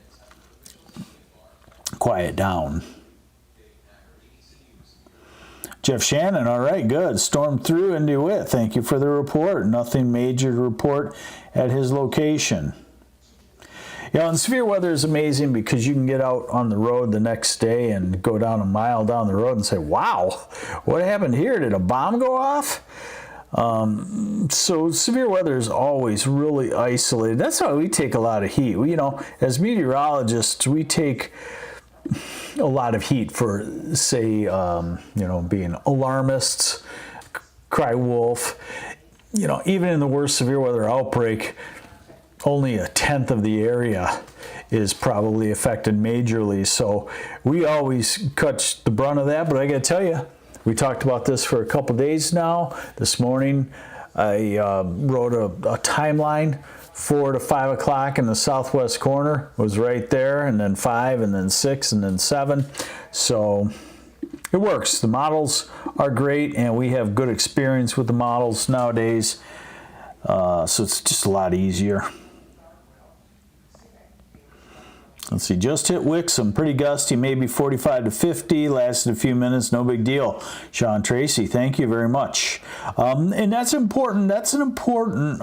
quiet down. Jeff Shannon, all right, good. Stormed through into DeWitt. Thank you for the report. Nothing major to report at his location. And severe weather is amazing because you can get out on the road the next day and go down a mile down the road and say, wow, what happened here? Did a bomb go off? So severe weather is always really isolated. That's why we take a lot of heat. As meteorologists, we take a lot of heat for, say, being alarmists, cry wolf. Even in the worst severe weather outbreak, only 1/10 of the area is probably affected majorly. So we always catch the brunt of that. But I got to tell you, we talked about this for a couple days now. This morning, I wrote a timeline. 4 to 5 o'clock in the southwest corner was right there, and then 5, and then 6, and then 7. So it works. The models are great, and we have good experience with the models nowadays. So it's just a lot easier. Let's see, just hit Wixom, pretty gusty, maybe 45 to 50, lasted a few minutes, no big deal. Sean Tracy, thank you very much. And that's important. That's an important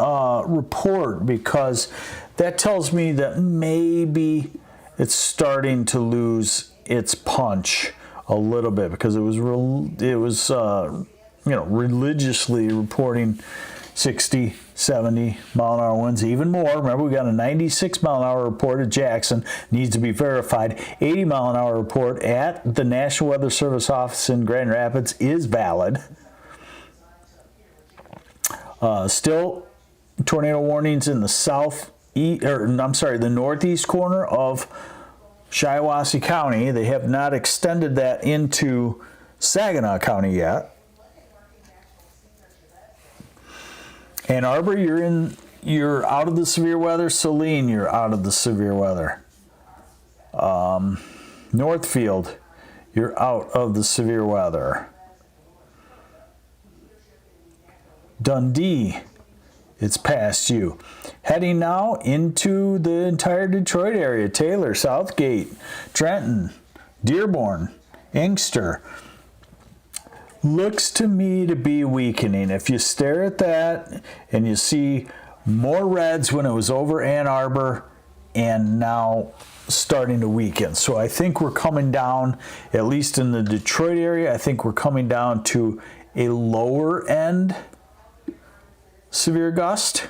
report because that tells me that maybe it's starting to lose its punch a little bit because it was religiously reporting 60, 70 mile an hour winds, even more. Remember, we got a 96 mile an hour report at Jackson, needs to be verified. 80 mile an hour report at the National Weather Service office in Grand Rapids is valid. Still, tornado warnings in the northeast corner of Shiawassee County. They have not extended that into Saginaw County yet. Ann Arbor, you're out of the severe weather. Saline, you're out of the severe weather. Northfield, you're out of the severe weather. Dundee, it's past you. Heading now into the entire Detroit area. Taylor, Southgate, Trenton, Dearborn, Inkster. Looks to me to be weakening. If you stare at that and you see more reds when it was over Ann Arbor and now starting to weaken. So I think we're coming down, at least in the Detroit area, I think we're coming down to a lower end severe gust.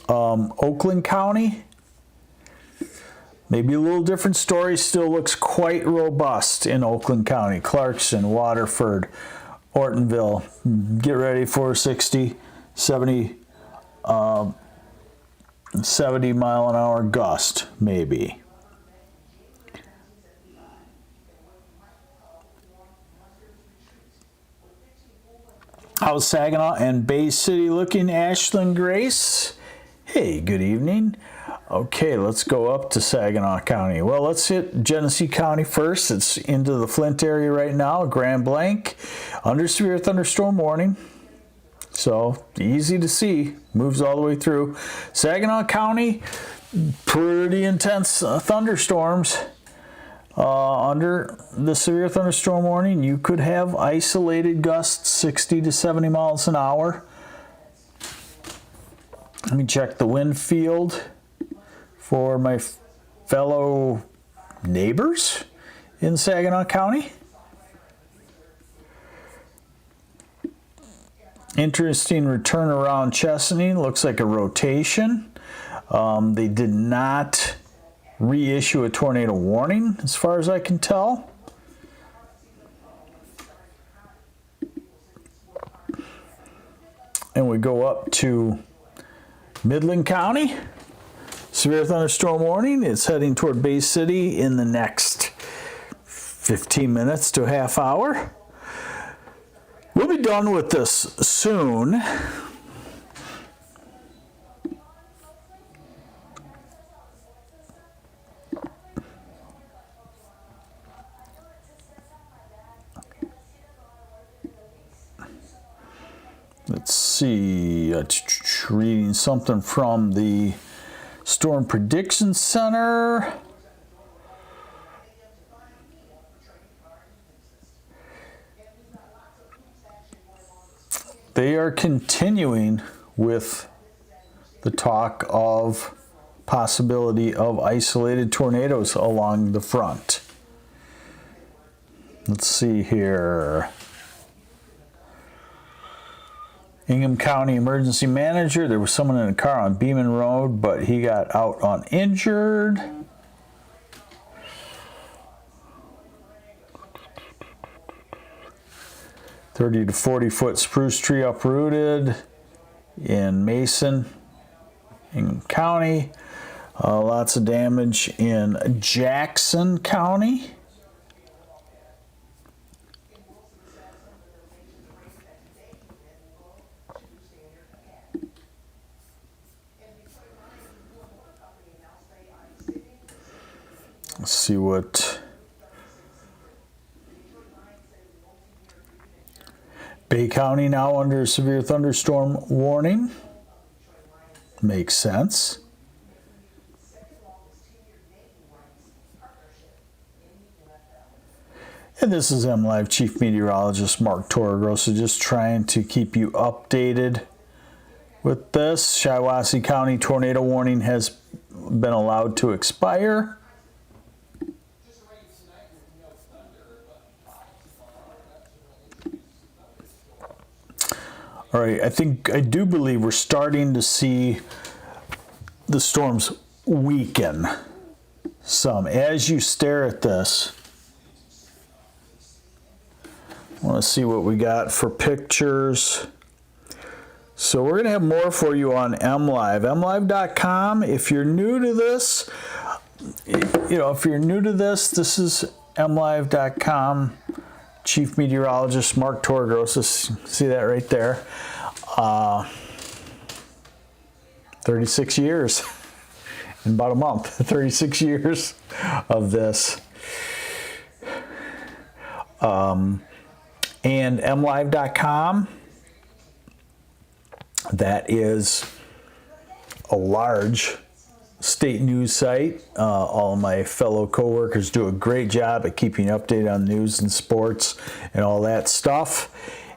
Oakland County, maybe a little different story, still looks quite robust in Oakland County. Clarkson, Waterford, Ortonville, get ready for 60, 70, 70 mile an hour gust, maybe. How's Saginaw and Bay City looking, Ashland Grace? Hey, good evening. Okay, let's go up to Saginaw County. Well, let's hit Genesee County first. It's into the Flint area right now. Grand Blanc, under severe thunderstorm warning. So, easy to see. Moves all the way through. Saginaw County, pretty intense thunderstorms. Under the severe thunderstorm warning, you could have isolated gusts 60 to 70 miles an hour. Let me check the wind field for my fellow neighbors in Saginaw County. Interesting return around Chesaning. Looks like a rotation. They did not reissue a tornado warning, as far as I can tell. And we go up to Midland County. Severe thunderstorm warning. It's heading toward Bay City in the next 15 minutes to a half hour. We'll be done with this soon. Let's see, reading something from the Storm Prediction Center. They are continuing with the talk of possibility of isolated tornadoes along the front. Let's see here. Ingham County Emergency Manager, there was someone in a car on Beeman Road, but he got out uninjured. "30 to 40-foot spruce tree uprooted in Mason, Ingham County. Lots of damage in Jackson County. Let's see what Bay County now under severe thunderstorm warning. Makes sense. And this is MLive Chief Meteorologist Mark Torregrossa, just trying to keep you updated with this. Shiawassee County tornado warning has been allowed to expire. All right, I do believe we're starting to see the storms weaken some. As you stare at this, I want to see what we got for pictures. So we're going to have more for you on MLive. MLive.com. If you're new to this, this is MLive.com. Chief Meteorologist Mark Torgros. See that right there. 36 years in about a month. 36 years of this. And MLive.com. That is a large state news site. All of my fellow coworkers do a great job at keeping you updated on news and sports and all that stuff.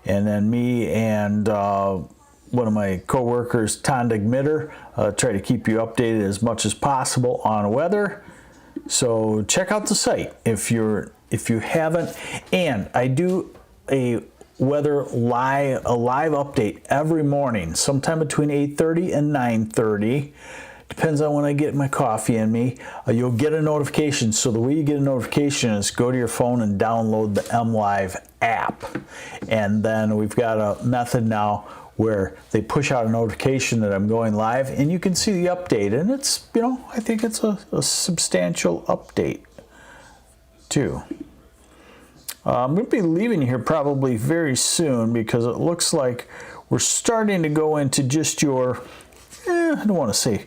And then me and one of my coworkers, Tondig Mitter, try to keep you updated as much as possible on weather. So check out the site if you haven't. And I do a live update every morning, sometime between 8:30 and 9:30. Depends on when I get my coffee in me. You'll get a notification. So the way you get a notification is go to your phone and download the MLive app. And then we've got a method now where they push out a notification that I'm going live, and you can see the update. And it's, I think it's a substantial update too. I'm going to be leaving here probably very soon because it looks like we're starting to go into just your, I don't want to say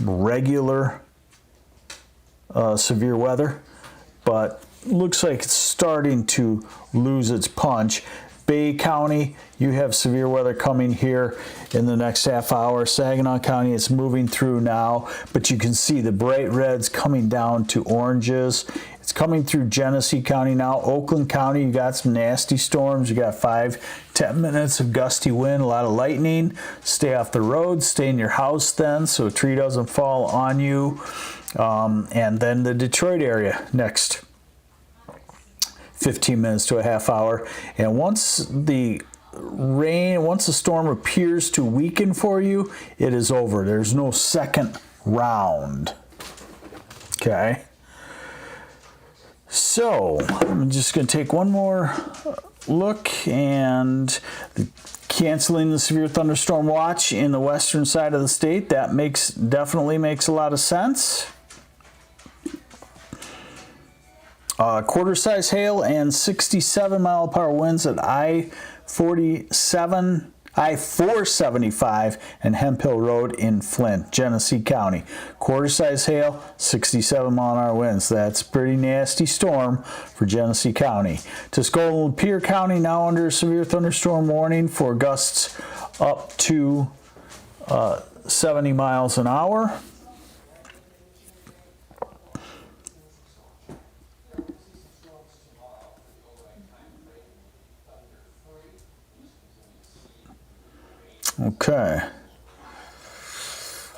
regular severe weather, but looks like it's starting to lose its punch. Bay County, you have severe weather coming here in the next half hour. Saginaw County, it's moving through now, but you can see the bright reds coming down to oranges. It's coming through Genesee County now. Oakland County, you got some nasty storms. You got 5-10 minutes of gusty wind, a lot of lightning. Stay off the road, stay in your house then so a tree doesn't fall on you. And then the Detroit area next 15 minutes to a half hour. And once the storm appears to weaken for you, it is over. There's no second round. Okay. So I'm just going to take one more look, and canceling the severe thunderstorm watch in the western side of the state. That definitely makes a lot of sense. Quarter-size hail and 67-mile-per-hour winds at I-475 and Hemp Hill Road in Flint, Genesee County. Quarter-size hail, 67-mile-an-hour winds. That's a pretty nasty storm for Genesee County. Tuscola and Lapeer County now under a severe thunderstorm warning for gusts up to 70 miles an hour. Okay.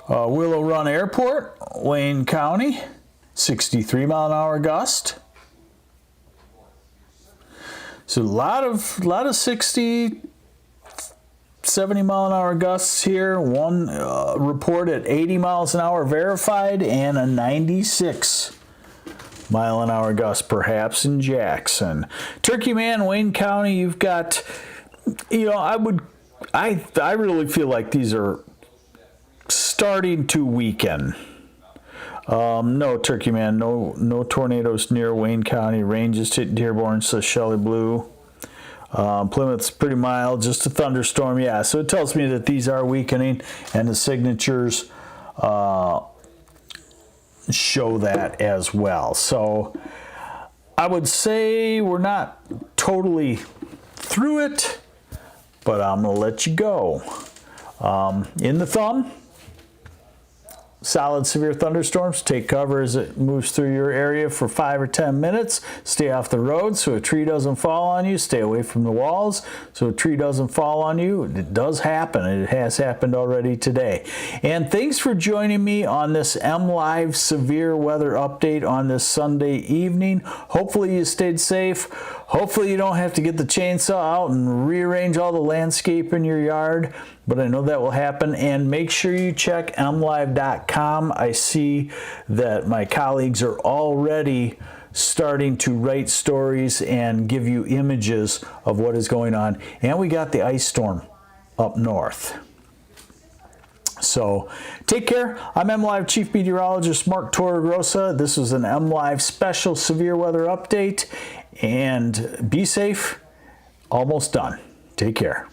Willow Run Airport, Wayne County, 63-mile-an-hour gust. So a lot of 60, 70-mile-an-hour gusts here. One report at 80 miles an hour verified, and a 96-mile-an-hour gust perhaps in Jackson. Turkey Man, Wayne County, you've got, I really feel like these are starting to weaken. No, Turkey Man, no tornadoes near Wayne County. Ranges to Dearborn, says Shelley Blue. Plymouth's pretty mild, just a thunderstorm. Yeah, so it tells me that these are weakening, and the signatures show that as well. So I would say we're not totally through it, but I'm going to let you go. In the thumb, solid severe thunderstorms. Take cover as it moves through your area for 5 or 10 minutes. Stay off the road so a tree doesn't fall on you. Stay away from the walls so a tree doesn't fall on you. It does happen. It has happened already today. And thanks for joining me on this MLive severe weather update on this Sunday evening. Hopefully you stayed safe. Hopefully you don't have to get the chainsaw out and rearrange all the landscape in your yard, but I know that will happen. And make sure you check MLive.com. I see that my colleagues are already starting to write stories and give you images of what is going on. And we got the ice storm up north. So take care. I'm MLive Chief Meteorologist Mark Torregrossa. This is an MLive special severe weather update. And be safe. Almost done. Take care.